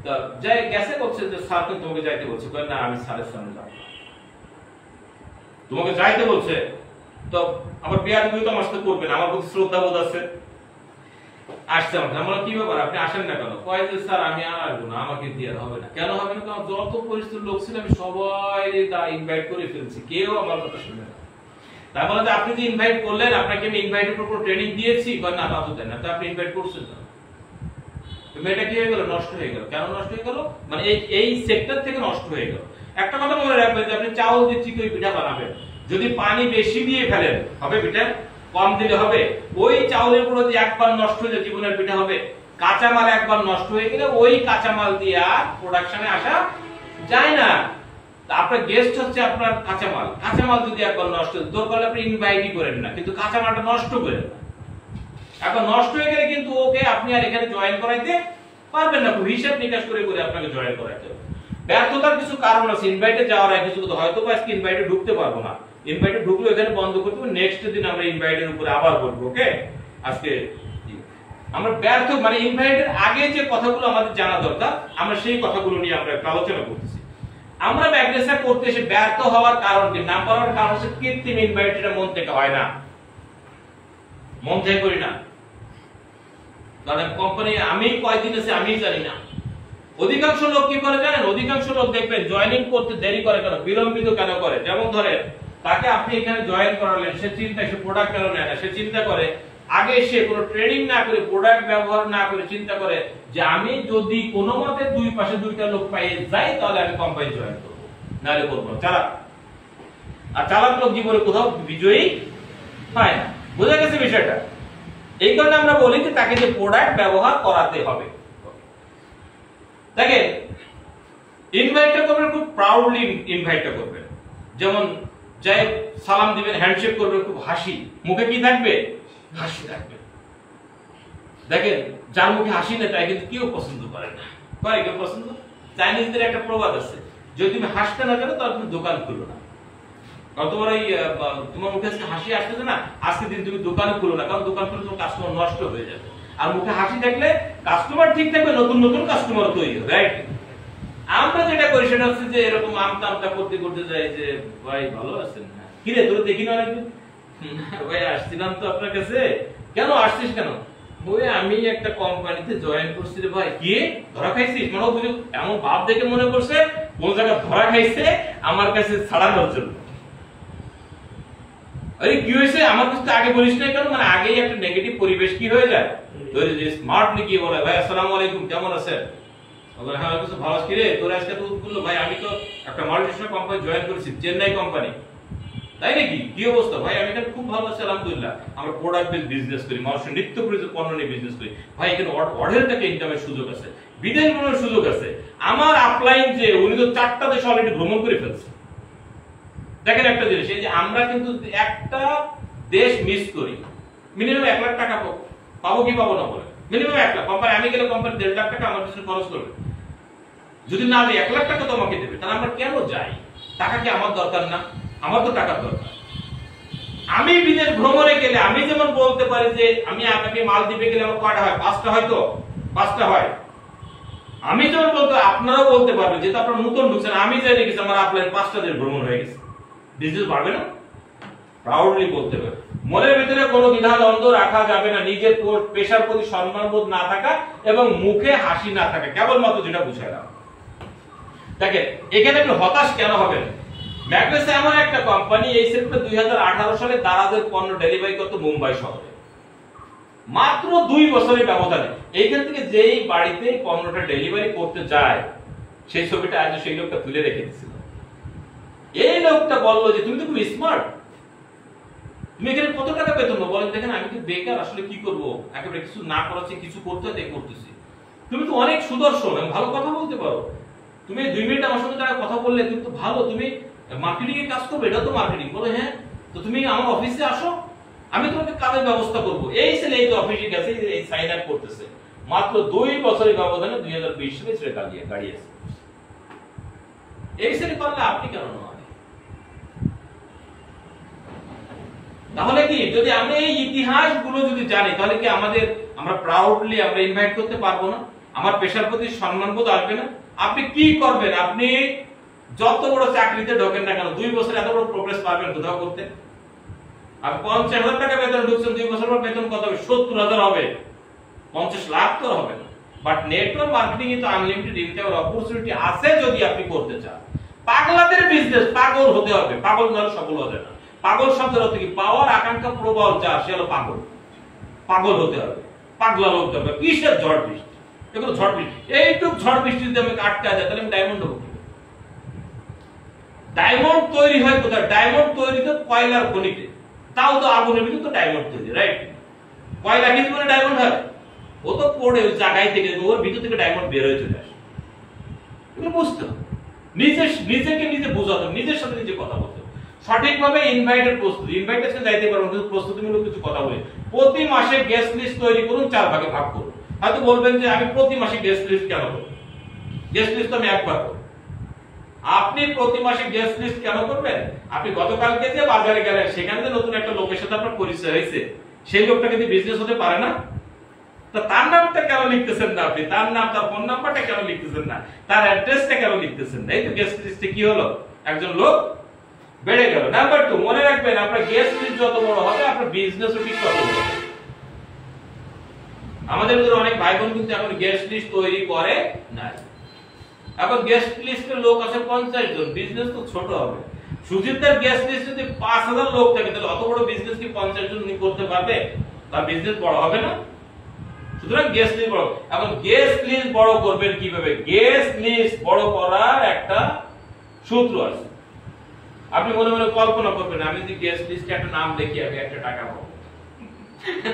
A: তা যাই গেছে বলছে যে স্যার তো তোমাকে যাইতে বলছে। না আমি স্যারের সামনে যাব না। তোমাকে যাইতে বলছে তো আমার বিয়ার তুমি তো আমার সাথে করবেন, আমার প্রতি শ্রদ্ধা বোধ আছে। আসছে আমাকে, আমরা কি ব্যাপার আপনি আসেন না কেন? কয় যে স্যার আমি আর আসবো না, আমাকে দিয়ে হবে না। কেন হবে না? কারণ যত পরিচিত লোক ছিল আমি সবাই ইনভাইট করে ফেলছি, কেউ আমার কথা শুনে না। তার মানে যে আপনি যে ইনভাইট করলেন, আপনাকে আমি ইনভাইটের উপর ট্রেনিং দিয়েছি, না তা তো দেন না, তো আপনি ইনভাইট করছেন না। মেয়েটা কি হয়ে গেল? নষ্ট হয়ে গেল। কেন নষ্ট হয়ে গেল? মানে এই সেক্টর থেকে নষ্ট হয়ে গেল। একটা কথা মনে রাখবেন যে আপনি চাউল দিয়ে চিতই পিঠা বানাবেন, যদি পানি বেশি দিয়ে ফেলেন হবে পিঠা, কম দিলে হবে? ওই চাউলের গুঁড়ো দিয়ে একবার নষ্ট হয়ে যায় জীবনের পিঠা হবে। কাঁচামাল একবার নষ্ট হয়ে গেলে ওই কাঁচামাল দিয়ে আর প্রোডাকশনে আসা যায় না। আপনার গেস্ট হচ্ছে আপনার কাঁচামাল, কাঁচামাল যদি একবার নষ্ট হয় দরকার আপনি ইনভাইটই করেন না, কিন্তু কাঁচামালটা নষ্ট করেন না। এখন নষ্ট হয়ে গেলে কিন্তু ওকে আপনি আর এখানে জয়েন করাইতে পারবেন না, হিসাব নিকাশ করে করে আপনাকে জয়েন করাইতে হবে। ব্যর্থতার কিছু কারণ আছে, ইনভাইটে যাওয়ার আগে কিছু হয়তো বা আজকে ইনভাইটে ঢুকতে পারবো না, ইনভাইটে ঢুকলে এখানে বন্ধ করতে হবে, নেক্সট দিন আমরা ইনভাইটের উপরে আবার বলবো। ওকে, আজকে আমরা ব্যর্থ মানে ইনভাইটের আগে যে কথাগুলো আমাদের জানা দরকার, আমরা সেই কথাগুলো নিয়ে আমরা একটু আলোচনা করতেছি। আমরা ম্যাগনেসিয়াম করতে এসে ব্যর্থ হওয়ার কারণ কি? নাম্বার ওয়ান কারণ হচ্ছে কৃত্রিম ইনভাইট, এটা মন থেকে হয় না, মন থেকে করি না। কারণ কোম্পানি আমি কয়দিন আছে আমি জানি না। অধিকাংশ লোক কি করে জানেন? অধিকাংশ লোক দেখবেন জয়েনিং করতে দেরি করে কেন, বিলম্বিত কেন করে? যেমন ধরেন তাকে আপনি এখানে জয়েন করালেন, সে চিন্তা, সে প্রোডাক্ট কেন নেয় না, সে চিন্তা করে আগে সে কোনো ট্রেনিং না করে, প্রোডাক্ট ব্যবহার না করে চিন্তা করে যে আমি যদি কোনো মতে দুই পাশে 2টা লোক পাইয়ে যাই তাহলে আমি কোম্পানি জয়েন করবো, নাহলে করবো না। চালাক। আর চালাক লোক জীবনে কোথাও বিজয়ী হয় না। বোঝা গেছে বিষয়টা? এই কারণে আমরা বলি যে তাকে যে প্রোডাক্ট ব্যবহার করাতে হবে। দেখেন ইনভাইটটা করবেন খুব প্রাউডলি, ইনভাইটটা করবেন। যেমন যাই সালাম দিবেন, হ্যান্ডশেক করবেন, খুব হাসি, মুখে কি থাকবে? হাসি থাকবে। দেখেন যার মুখে হাসি না তাই কিন্তু কেউ পছন্দ করে না। করে কেউ পছন্দ? চাইনিজদের একটা প্রবাদ আছে, যদি তুমি হাসতে না জানো তাহলে তুমি দোকান খুলো না। কারণ তোমার মুখে আজকে হাসি আসতেছে না, আজকে দিন তুমি দোকান খুলো না, কারণ দোকান খুলে তোমার কাস্টমার নষ্ট হয়ে যাবে। আর মুখে হাসি থাকলে কাস্টমার ঠিক থাকবে, নতুন নতুন কাস্টমার তৈরি হবে, রাইট? আমরা যেটা করি সেটা হচ্ছে যে এরকম আমতা আমতা করতে করতে যাই যে ভাই ভালো আছেন, কি রে তোর দেখি না অনেকদিন, ভাই আসছিলাম তো আপনার কাছে। কেন আসছিস কেন? ওই আমি একটা কোম্পানিতে জয়েন করছি রে ভাই। কি ধরা খাইছিস? মানে এমন ভাব দেখে মনে করছে কোন জায়গায় ধরা খাইছে আমার কাছে ছাড়ানোর জন্য। আরে কি হয়েছে আমার কাছে আগে বলিস না কেন? মানে আগেই একটা নেগেটিভ পরিবেশ কি হয়ে যায়, স্মার্টলি কি বলে, ভাই আসসালামু আলাইকুম কেমন আছেন? হ্যাঁ কিছু ভালো আছি রে, তোর আজকে তো উৎফুল্ল, ভাই আমি তো একটা মাল্টিনেশনাল কোম্পানি জয়েন করেছি, চেন্নাই কোম্পানি। তাই নাকি? কি অবস্থা? ভাই আমি এখানে খুব ভালো আছি আলহামদুলিল্লাহ, আমরা প্রোডাক্ট বেস বিজনেস করি, মানুষের নিত্য প্রয়োজনীয় পণ্য নিয়ে বিজনেস করি। ভাই এখানে অর্ডার থেকে ইনকামের সুযোগ আছে, বিদেশ ভ্রমণের সুযোগ আছে। আমার আপলাইন যে উনি তো 4টা দেশ অলরেডি ভ্রমণ করে ফেলছে। দেখেন একটা জিনিস, এই যে আমরা কিন্তু একটা দেশ মিস করি, মিনিমাম 1 লাখ টাকা পাবো কি পাবো না বলে, মিনিমাম 1 লাখ। কোম্পানি আমি গেলে কোম্পানি 1.5 লাখ টাকা আমার পিছনে খরচ করবে, যদি না দেয় 1 লাখ টাকা তো আমাকে দেবে। তাহলে আমরা কেন যাই? টাকা কি আমার দরকার না? আমার তো টাকার দরকার। আমি বিদেশ ভ্রমণে গেলে আমি যেমন বলতে পারি যে আমি আপনাকে মালদ্বীপে গেলে আমার কয়টা হয়? 5টা হয়, তো 5টা হয়। আমি যেমন বলতে, আপনারাও বলতে পারবেন, যেহেতু আপনারা নতুন ঢুকছেন, আমি জেনে গেছি আমার আপলাইন 5টা দেশ ভ্রমণ হয়ে গেছে। বিজনেস বাড়বে না? প্রাউডলি বলতে পারে। মনের ভিতরে কোনো দ্বিধা দ্বন্দ্ব রাখা যাবে না, নিজের পেশার প্রতি সম্মানবোধ না থাকা এবং মুখে হাসি না থাকা, কেবলমাত্র যেটা বুঝাইলাম। দেখেন এখানে আপনি হতাশ কেন হবেন? ম্যাকবেস এমন একটা কোম্পানি, এই সেক্টরে 2018 সালে দারাজের পণ্য ডেলিভারি করত মুম্বাই শহরে, মাত্র 2 বছরের ব্যবধানে। এইখান থেকে যেই বাড়িতে পণ্যটা ডেলিভারি করতে যায়, সেই ছবিটা আজ সেই লোকটা তুলে রেখে দিয়েছিল। এই লোকটা বলল যে তুমি তো খুব স্মার্ট, তুমি এখানে কত টাকা বেতন পাও? বলেন দেখেন আমি তো বেকার, আসলে কি করব, একেবারে কিছু না করাচ্ছি, কিছু করতে করতেছি। তুমি তো অনেক সুদর্শন, ভালো কথা বলতে পারো, তুমি 2 মিনিট আমার সঙ্গে যারা কথা বললে, তুমি তো ভালো, তুমি মার্কেটিং এর কাজ করবে, এটা তো মার্কেটিং। বলে হ্যাঁ, তো তুমি আমার অফিসে আসো, আমি তোমাকে কাজের ব্যবস্থা করব। এই ছেলে এই অফিসে গেছে, এই সাইন আপ করতেছে, মাত্র 2 বছরের ব্যবধানে 2020 সালে ছেলে গাড়ি আছে। এই ছেলে পারলে আপনি কেন নয়? তাহলে কি যদি আমরা এই ইতিহাসগুলো যদি জানি, তাহলে কি আমরা প্রাউডলি আমরা ইনভাইট করতে পারবো না? আমার পেশার প্রতি সম্মানবোধ আসবে না? আপনি কি করবেন? আপনি যত বড় চাকরিতে ঢোকেন না কেন, 2 বছরে এত বড় প্রোগ্রেস পারবেন কোথাও করতে? আর 50,000 টাকা বেতন ঢুকছেন, 2 বছর পর বেতন কত হবে? 70,000 হবে, 50 লাখ তো হবে না। বাট নেটওয়ার্ক মার্কেটিং এ তো আনলিমিটেড ইনকাম অপরচুনিটি আছে যদি আপনি করতে চান। পাগলাদের বিজনেস, পাগল হতে হবে, পাগল না হলে সফল হবে না। পাগল শব্দের অর্থ কি? পাওয়ার আকাঙ্ক্ষা প্রবল, যা সে হলো পাগল। পাগল হতে হবে, পাগলা লোক হবে। কিসের ঝড় বৃষ্টি? এগুলো ঝড় বৃষ্টি, এইটুক ঝড় বৃষ্টি যদি আমি কাটতে যায়, তাহলে আমি ডায়মন্ড হবো। ডায়মন্ড তৈরি হয় কোথায়? ডায়মন্ড তৈরি তো কয়লার খনিতে, তাও তো আগুনের ভিতরে তো ডায়মন্ড তৈরি, রাইট? কয়লা কি করে ডায়মন্ড হয়? ও তো পড়ে ওই জায়গায় থেকে, ওর ভিতর থেকে ডায়মন্ড বের হয়ে চলে আসে। এগুলো বুঝতে হবে, নিজেকে নিজে বোঝাতে হবে, নিজের সাথে নিজে কথা বলতে হবে। সঠিকভাবে ইনভাইটের প্রস্তুতি, ইনভাইটেশন যাইতে পারবেন, কিন্তু প্রস্তুতিমূলক কিছু কথা বলি। প্রতি মাসে গেস্ট লিস্ট তৈরি করুন, 4 ভাগে ভাগ করুন। হয়তো বলবেন যে আমি প্রতি মাসে গেস্ট লিস্ট কেন করব? গেস্ট লিস্ট আমি একবার করব। আপনি প্রতি মাসে গেস্ট লিস্ট কেন করবেন? আপনি গতকালকে যে বাজারে গেলেন, সেখানে যে নতুন একটা লোকের সাথে আপনার পরিচয় হয়েছে, সেই লোকটা কিন্তু বিজনেস হতে পারে না? তো তার নামটা কেন লিখতেছেন না আপনি? তার নাম, তার ফোন নাম্বারটা কেন লিখতেছেন না? তার অ্যাড্রেসটা কেন লিখতেছেন না? এই তো গেস্ট লিস্টে কি হলো? একজন লোক বেড়ে গেল। নাম্বার 2, মনে রাখবেন আপনার গেস্ট লিস্ট যত বড় হবে, আপনার বিজনেসও ঠিক তত বড় হবে। আমাদের ভিতরে অনেক ভাই বোন কিন্তু এখন গেস্ট লিস্ট তৈরি করে না। এখন গেস্ট লিস্টের লোক আছে 50 জন, বিজনেস তো ছোট হবে। সুজিতদার গেস্ট লিস্ট যদি 5000 লোক থাকে, তাহলে অত বড় বিজনেস কি 50 জন উনি করতে পারবে? তার বিজনেস বড় হবে না। সুতরাং গেস্ট লিস্ট বড়। এখন গেস্ট লিস্ট বড় করবেন কিভাবে? গেস্ট লিস্ট বড় করার একটা সূত্র আছে। আপনি মনে মনে কল্পনা করবেন, আমি যদি গেস্ট লিস্টে একটা নাম লিখি, আমি একটা টাকা পাবো,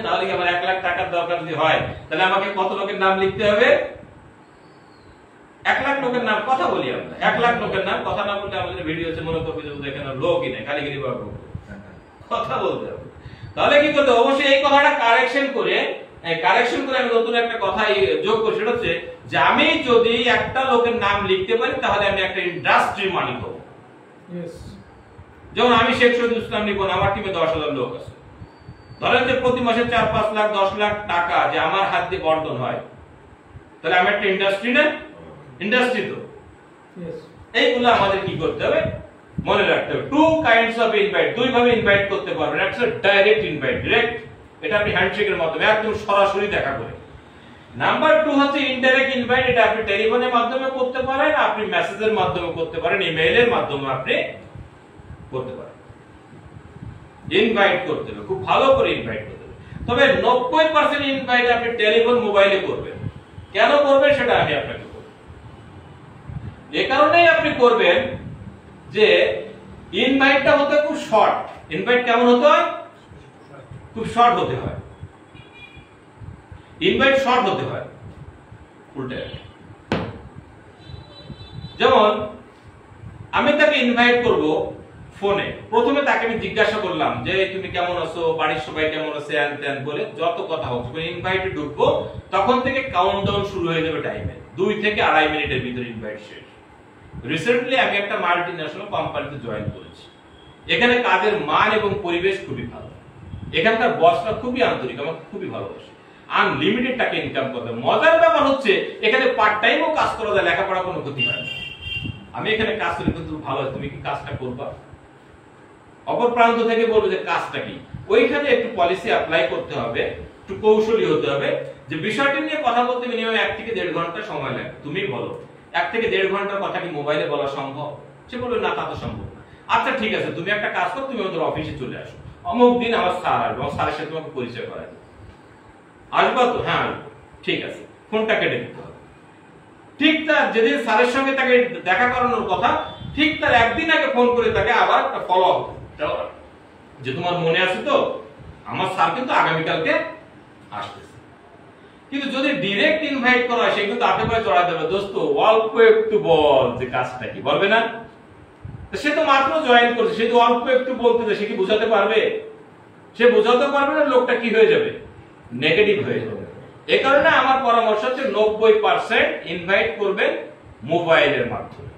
A: তাহলে কি আমার 1 লাখ টাকার দরকার যদি হয়, তাহলে আমাকে কত লোকের নাম লিখতে হবে? 1 লাখ লোকের নাম। কথা বলি আমরা 1 লাখ লোকের নাম, কথা না বলতে আমাদের ভিডিও আছে, মনে করবে যে দেখেন লোকই নেই, খালিগিরি বাবু, কথা বলতে হবে। তাহলে কি করতে? অবশ্যই এই কথাটা কারেকশন করে আমি নতুন একটা কথা যোগ করি, সেটা হচ্ছে যে আমি যদি একটা লোকের নাম লিখতে পারি, তাহলে আমি একটা ইন্ডাস্ট্রির মালিক হব। যেমন আমি শেখ শহীদুল ইসলাম নিপন, আমার টিমে 10,000 লোক আছে। ধরেন যে প্রতি মাসে 4-5 লাখ 10 লাখ টাকা যে আমার হাত দিয়ে বন্টন হয়, তাহলে আমি একটা ইন্ডাস্ট্রি না? ইন্ডাস্ট্রি তো। এইগুলো আমাদের কি করতে হবে? মনে রাখতে হবে। 2 কাইন্ডস অফ ইনভাইট, 2 ভাবে ইনভাইট করতে পারবেন। একটা ডাইরেক্ট ইনভাইট, ডাইরেক্ট, এটা আপনি হ্যান্ডশেকের মাধ্যমে একদম সরাসরি দেখা করে। নাম্বার 2 হচ্ছে ইনডাইরেক্ট ইনভাইট, এটা আপনি টেলিফোনের মাধ্যমে করতে পারেন, আপনি মেসেজের মাধ্যমে করতে পারেন, ইমেইলের মাধ্যমে আপনি করতে পারেন। ইনভাইট করতে হবে, খুব ভালো করে ইনভাইট করতে হবে। তবে 90% ইনভাইট আপনি টেলিফোন মোবাইলে করবেন। কেন করবেন সেটা আমি আপনাকে বলবো। এই কারণেই আপনি করবেন যে ইনভাইটটা হতে খুব শর্ট। ইনভাইট কেমন হতে হয়? খুব শর্ট হতে হয়। ইনভাইট শর্ট হতে হয়, উল্টে। যেমন আমি তাকে ইনভাইট করব ফোনে, প্রথমে তাকে আমি জিজ্ঞাসা করলাম যে তুমি কেমন আছো, বাড়ির সবাই কেমন আছে, এন তেন বলে যত কথা হচ্ছে, ইনভাইটে ঢুকবো, তখন থেকে কাউন্টডাউন শুরু হয়ে যাবে টাইমে, 2 থেকে 2.5 মিনিটের ভিতরে ইনভাইট শেষ। রিসেন্টলি আমি একটা মাল্টিন্যাশনাল কোম্পানিতে জয়েন করেছি। এখানে কাজের মান এবং পরিবেশ খুবই ভালো, এখানকার বসরা খুবই আন্তরিক, আমাকে খুবই ভালোবাসে, আনলিমিটেড টাকা ইনকাম করবে। মজার ব্যাপার হচ্ছে এখানে পার্ট টাইমও কাজ করা যায়, লেখাপড়া কোনো ক্ষতি হয় না। আমি এখানে কাজ করি, কিন্তু ভালো, তুমি কি কাজটা করবা? অপর প্রান্ত থেকে বলবো যে কাজটা কি, ওইখানে একটু পলিসি অ্যাপ্লাই করতে হবে, একটু কৌশলী হতে হবে, যে বিষয়টি নিয়ে কথা বলতে মিনিমাম 1 থেকে 1.5 ঘন্টা সময় লাগে। তুমি বলো 1 থেকে 1.5 ঘন্টার কথা কি মোবাইলে বলা সম্ভব? সে বলবে না, তা তো সম্ভব না। আচ্ছা ঠিক আছে, তুমি একটা কাজ করো, তুমি আমাদের অফিসে চলে আসো, অমুক দিন আমার স্যার আসবে, আমার স্যারের সাথে তোমাকে পরিচয় করাই দেবো। আসবা তো? হ্যাঁ ঠিক আছে, ফোনটা কেটে দিতে হবে। ঠিক তার যেদিন স্যারের সঙ্গে তাকে দেখা করানোর কথা, ঠিক তার একদিন আগে ফোন করে তাকে আবার একটা ফলো আপ যে তোমার মনে আছে তো আমার স্যার কিন্তু আগামীকালকে আসতেছে। কিন্তু যদি ডাইরেক্ট ইনভাইট করা হয়, সে কিন্তু হাতে পায়ে চড়া দেবে, দোস্ত অল্প একটু বল যে কাজটা কি, বলবে না? সে তো মাত্র জয়েন করছে, সে তো অল্প একটু বলতে, সে কি বোঝাতে পারবে? সে বোঝাতে পারবে না, লোকটা কি হয়ে যাবে? নেগেটিভ হয়ে যাবে। এই কারণে আমার পরামর্শ হচ্ছে 90% ইনভাইট করবেন মোবাইলের মাধ্যমে।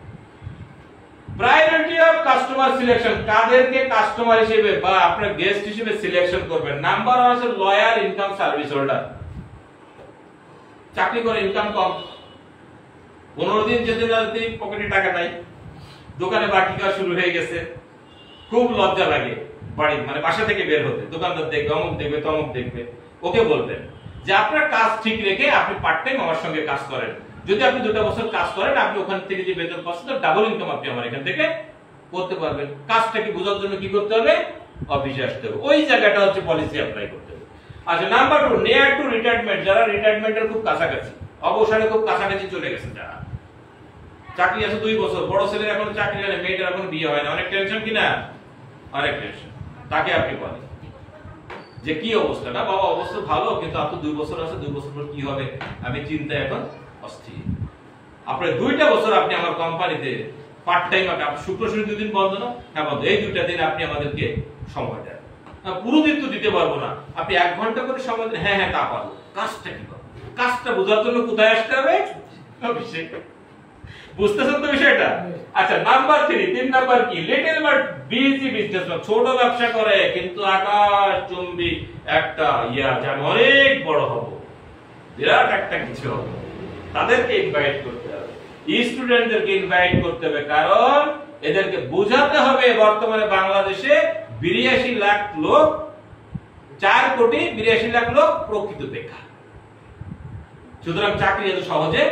A: প্রায়োরিটি অফ কাস্টমার সিলেকশন, কাদেরকে কাস্টমার হিসেবে বা আপনার গেস্ট হিসেবে সিলেকশন করবেন। নাম্বার 1 হচ্ছে লয়াল ইনকাম সার্ভিস হোল্ডার। চাকরি করে ইনকাম কম, 15 দিন যেতে যেতে পকেটে টাকা নাই, দোকানে বাকি কাজ শুরু হয়ে গেছে, খুব লজ্জা লাগে বাড়ি মানে বাসা থেকে বের হতে, দোকানদার দেখবে, অমুক দেখবে, তমুক দেখবে। ওকে বলবেন যে আপনার কাজ ঠিক রেখে আপনি পার্ট টাইম আমার সঙ্গে কাজ করেন, যদি আপনি 2 বছর কাজ করেন, আপনি ওখান থেকে যে বেতন পাচ্ছেন তার ডাবল ইনকাম আপনি আমার এখান থেকে করতে পারবেন। কাজটা কি বোঝার জন্য কি করতে হবে? অফিসে আসতে হবে, ওই জায়গাটা হচ্ছে পলিসি অ্যাপ্লাই করতে হবে। আচ্ছা নাম্বার 2, নিয়ার টু রিটায়ারমেন্ট, যারা রিটায়ারমেন্টের খুব কাছাকাছি, অবসরে খুব কাছাকাছি চলে গেছেন, যারা চাকরি আছে 2 বছর, বড় ছেলের এখন চাকরি হয় না, মেয়েটার এখন বিয়ে হয় না, অনেক টেনশন কিনা, অনেক টেনশন। তাকে আপনি বলেন যে কি অবস্থা, না বাবা অবস্থা ভালো, কিন্তু আর তো 2 বছর আছে, 2 বছর পর কি হবে আমি চিন্তায় এখন অস্থির। আপনার 2টা বছর আপনি আমার কোম্পানিতে পার্ট টাইম, আপনি শুক্র শনি 2 দিন বন্ধ না? হ্যাঁ বন্ধ, এই 2টা দিন আপনি আমাদেরকে সময় দেন। পুরো দিন তো দিতে পারবো না, আপনি 1 ঘন্টা করে সময় দেন। হ্যাঁ হ্যাঁ তা পারবো। কাজটা কি পারবো? কাজটা বোঝার জন্য কোথায় আসতে হবে? অফিসে। বুঝতেছেন তো বিষয়টা? আচ্ছা নাম্বার 3 নাম্বার কি? লিটল বাট বিজি বিজনেসম্যান, ছোট ব্যবসা করে কিন্তু আকাশ চুম্বী একটা যে আমি অনেক বড় হব, বিরাট একটা কিছু হবে, তাদেরকে ইনভাইট করতে হবে। স্টুডেন্টদেরকে ইনভাইট করতে হবে, কারণ এদেরকে বোঝাতে হবে বর্তমানে বাংলাদেশে 82 লাখ লোক, 4 কোটি 82 লাখ লোক প্রকৃত বেকার। সুতরাং চাকরি এত সহজে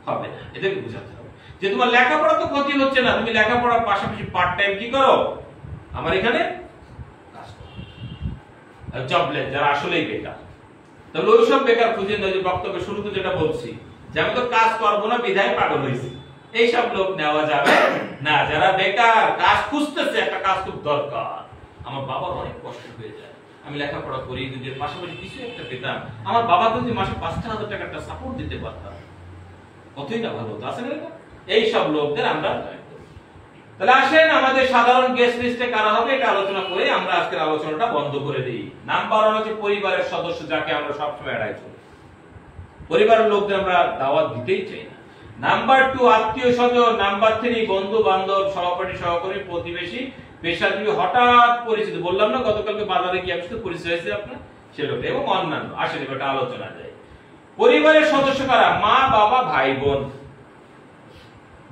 A: হবে না, এদেরকে বোঝাতে হবে যে তোমার লেখাপড়া তো ক্ষতি হচ্ছে না, তুমি লেখাপড়ার পাশাপাশি পার্ট টাইম কি করো, আমার এখানে কাজ করো। জবলেস যারা আসলেই বেকার, তাহলে ওইসব বেকার খুঁজে নেই। যে বক্তব্যের শুরুতে যেটা বলছি যে আমি তো কাজ করবো না বিধায় পাগল হয়েছি, এইসব লোক নেওয়া যাবে না। যারা বেকার কাজ খুঁজতেছে, একটা কাজ খুব দরকার, আমার বাবার অনেক কষ্ট হয়ে যায়, আমি লেখাপড়া করি, যদি পাশাপাশি কিছু একটা পেতাম, আমার বাবাকে যদি মাসে 5,000 টাকা একটা সাপোর্ট দিতে পারতাম, কতই না ভালো হতো। আসলে এইসব লোকদের আমরা, তাহলে আসেন আমাদের সাধারণ গেস্ট লিস্টে কারা হবে এটা আলোচনা করে আমরা আজকের আলোচনাটা বন্ধ করে দিই। নাম্বার 1 হচ্ছে পরিবারের সদস্য, যাকে আমরা সবসময় এড়াই চলি, পরিবারের লোকদের আমরা দাওয়াত দিতেই চাই না। নাম্বার 2 আত্মীয় স্বজন। নাম্বার 3 বন্ধু বান্ধব, সহপাঠী সহকর্মী, প্রতিবেশী, পেশাজীবী, হঠাৎ পরিচিত, বললাম না গতকালকে বাজারে গিয়ে আমি তো পরিচয় হয়েছে আপনার সে লোক, এবং অন্যান্য। আসেন এটা আলোচনা যায়। পরিবারের সদস্য কারা? মা বাবা ভাই বোন।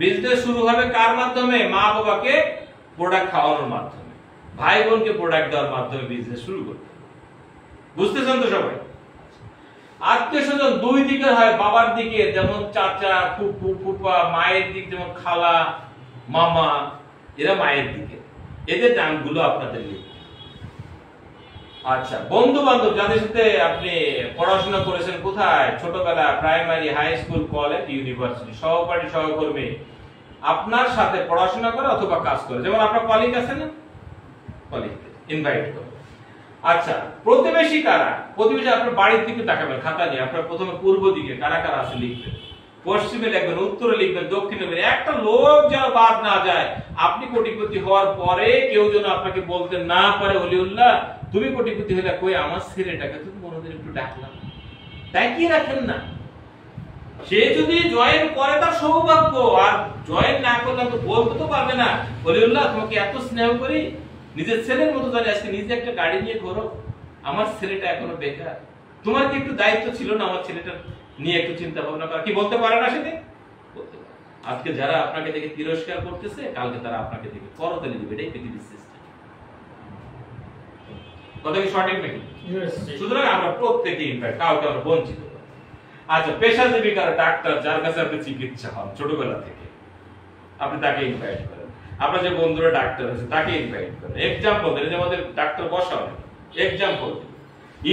A: বিজনেস শুরু হবে কার মাধ্যমে? মা বাবাকে প্রোডাক্ট খাওয়ানোর মাধ্যমে, ভাই বোনকে প্রোডাক্ট দেওয়ার মাধ্যমে বিজনেস শুরু করতে। বুঝতেছেন তো সবাই? আত্মীয় স্বজন 2 দিকের হয়, বাবার দিকে যেমন চাচা, ফুফু, ফুফা, মায়ের দিক যেমন খালা, মামা, এরা মায়ের দিকে, এদের নামগুলো আপনাদের লিখতে। আচ্ছা বন্ধু বান্ধব, যাদের সাথে আপনি পড়াশোনা করেছেন, কোথায়, ছোটবেলা, primary, high school, college, university, সহপাঠী সহকর্মী, আপনার সাথে পড়াশোনা করে অথবা কাজ করে, যেমন আপনার কলিগ আছে না, কলিগ ইনভাইট করুন। আচ্ছা প্রতিবেশী কারা? প্রতিবেশী আপনার বাড়ির দিকে তাকাবেন, খাতা নিয়ে আপনার প্রথমে পূর্ব দিকে কারা কারা আছে লিখবেন, পশ্চিমে লিখবেন, উত্তরে লিখবেন, দক্ষিণে লিখবেন। একটা লোক যেন বাদ না যায়। আপনি কোটিপতি হওয়ার পরে কেউ যেন আপনাকে বলতে না পারে, ওলিউল্লাহ তুমি কোটিপতি হলে কই আমার ছেলেটাকে তুমি কোনোদিন একটু ডাকলাম, তাই কি রাখেন না? সে যদি জয়েন করে তার সৌভাগ্য, আর জয়েন না করলে তো বলতে তো পারবে না, ওলিউল্লাহ তোমাকে এত স্নেহ করি, নিজের ছেলের মতো জানি, আজকে নিজে একটা গাড়ি নিয়ে ঘোরো, আমার ছেলেটা এখনো বেকার, তোমার কি একটু দায়িত্ব ছিল না আমার ছেলেটা নিয়ে একটু চিন্তা ভাবনা করা? কি বলতে পারে না সেদিন? বলতে পারে। আজকে যারা আপনাকে দেখে তিরস্কার করতেছে, কালকে তারা আপনাকে দেখে করতালি দিবে, এটাই পৃথিবীর সিস্টেম। কথা কি সঠিক নাকি? সুতরাং আমরা প্রত্যেকে ইনফ্যাক্ট কাউকে আমরা বঞ্চিত করি। আচ্ছা পেশাজীবী কারা? ডাক্তার, যার কাছে আপনি চিকিৎসা হন ছোটবেলা থেকে, আপনি তাকে ইনভাইট করেন। আপনার যে বন্ধুরা ডাক্তার আছে তাকে ইনভাইট করেন, এক্সাম্পল দেন, যে আমাদের ডাক্তার বসা হয়, এক্সাম্পল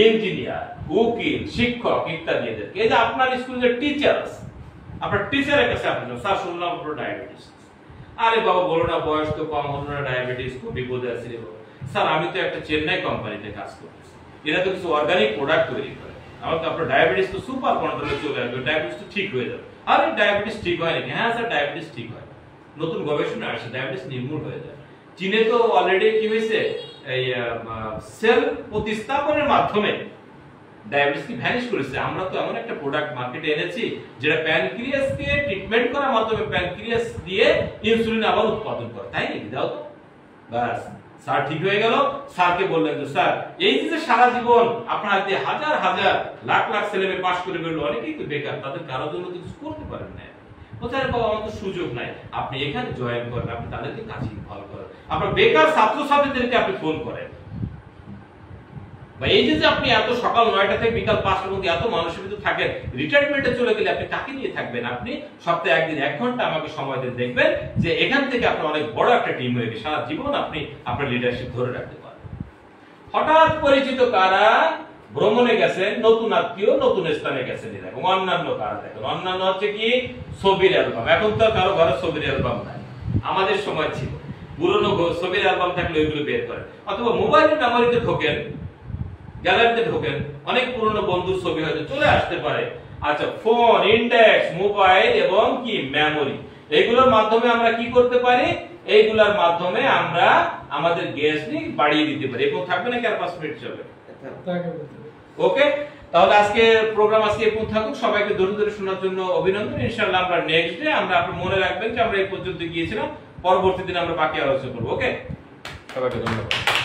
A: ইঞ্জিনিয়ার, উকিল, শিক্ষক ইত্যাদি এদের। এই যে আপনার স্কুলে যে টিচার আছে, আপনার টিচারের কাছে আপনি স্যার শুনলাম আপনার ডায়াবেটিস, আরে বাবা বলো না, বয়স তো কম হলো না, ডায়াবেটিস খুব বিপদে আছি রে বাবা। স্যার আমি তো একটা চেন্নাই কোম্পানিতে কাজ করতেছি, এরা তো কিছু অর্গানিক প্রোডাক্ট তৈরি করে, আমার তো আপনার ডায়াবেটিস তো সুপার কন্ট্রোলে চলে আসবে, ডায়াবেটিস তো ঠিক হয়ে যাবে। আরে ডায়াবেটিস ঠিক হয় নাকি? হ্যাঁ স্যার ডায়াবেটিস ঠিক হয়, নতুন গবেষণা আসছে ডায়াবেটিস নির্মূল হয়ে যায়। চীনে তো অলরেডি কি হয়েছে, এই সেল প্রতিস্থাপনের মাধ্যমে ডায়াবেটিস কি ভ্যানিশ করেছে। আমরা তো এমন একটা প্রোডাক্ট মার্কেটে এনেছি যেটা প্যানক্রিয়াসকে ট্রিটমেন্ট করার মাধ্যমে প্যানক্রিয়াস দিয়ে ইনসুলিন আবার উৎপাদন করে, তাই নাকি? দাও তো, বাস স্যার ঠিক হয়ে গেল। স্যারকে বললেন যে স্যার এই যে সারা জীবন আপনার হাতে হাজার হাজার লাখ লাখ ছেলে মেয়ে পাশ করে বেরোলো, অনেকেই তো বেকার, তাদের কারোর জন্য কিছু করতে পারেন না, কোথায় বাবা আমার তো সুযোগ নাই, আপনি এখানে জয়েন করেন, আপনি তাদেরকে কাজে ইনভলভ করেন, আপনার বেকার ছাত্রছাত্রীদেরকে আপনি ফোন করেন। বা এই যে আপনি এত সকাল 9টা থেকে বিকাল 5টার মধ্যে এত মানুষের ভিতরে থাকেন, রিটায়ারমেন্টে চলে গেলে আপনি কাকে নিয়ে থাকবেন? আপনি সপ্তাহে একদিন 1 ঘন্টা আমাকে সময় দিয়ে দেখবেন যে এখান থেকে আপনার অনেক বড় একটা টিম হয়ে গেছে, সারা জীবন আপনি আপনার লিডারশিপ ধরে রাখতে পারেন। হঠাৎ পরিচিত কারা ভ্রমণে গেছেন, নতুন আত্মীয় নতুন স্থানে গেছেন, এবং অন্যান্য কারা দেখেন, অন্যান্য হচ্ছে কি ছবির অ্যালবাম। এখন তো কারো ঘরে ছবির অ্যালবাম নাই, আমাদের সময় ছিল পুরনো ছবির অ্যালবাম থাকলে ওইগুলো বের করেন, অথবা মোবাইলের মেমোরিতে ঢোকেন, গ্যালারিতে ঢোকেন, অনেক পুরনো বন্ধুর ছবি হয়তো চলে আসতে পারে। আচ্ছা, ফোন, ইন্ডেক্স, মোবাইল এবং কি মেমোরি, এগুলোর মাধ্যমে আমরা কি করতে পারি? এইগুলোর মাধ্যমে আমরা আমাদের গ্যাস নিয়ে বাড়িয়ে দিতে পারি। এবং থাকবে নাকি আর 5 মিনিট চলবে? ওকে, তাহলে আজকে প্রোগ্রাম আজকে এই পর্যন্ত থাকুক। সবাইকে ধৈর্য ধরে শোনার জন্য অভিনন্দন। ইনশাআল্লাহ আমরা নেক্সট ডে আপনি মনে রাখবেন যে আমরা এই পর্যন্ত গিয়েছিলাম, পরবর্তী দিন আমরা বাকি আলোচনা করব। ওকে, সবাইকে ধন্যবাদ।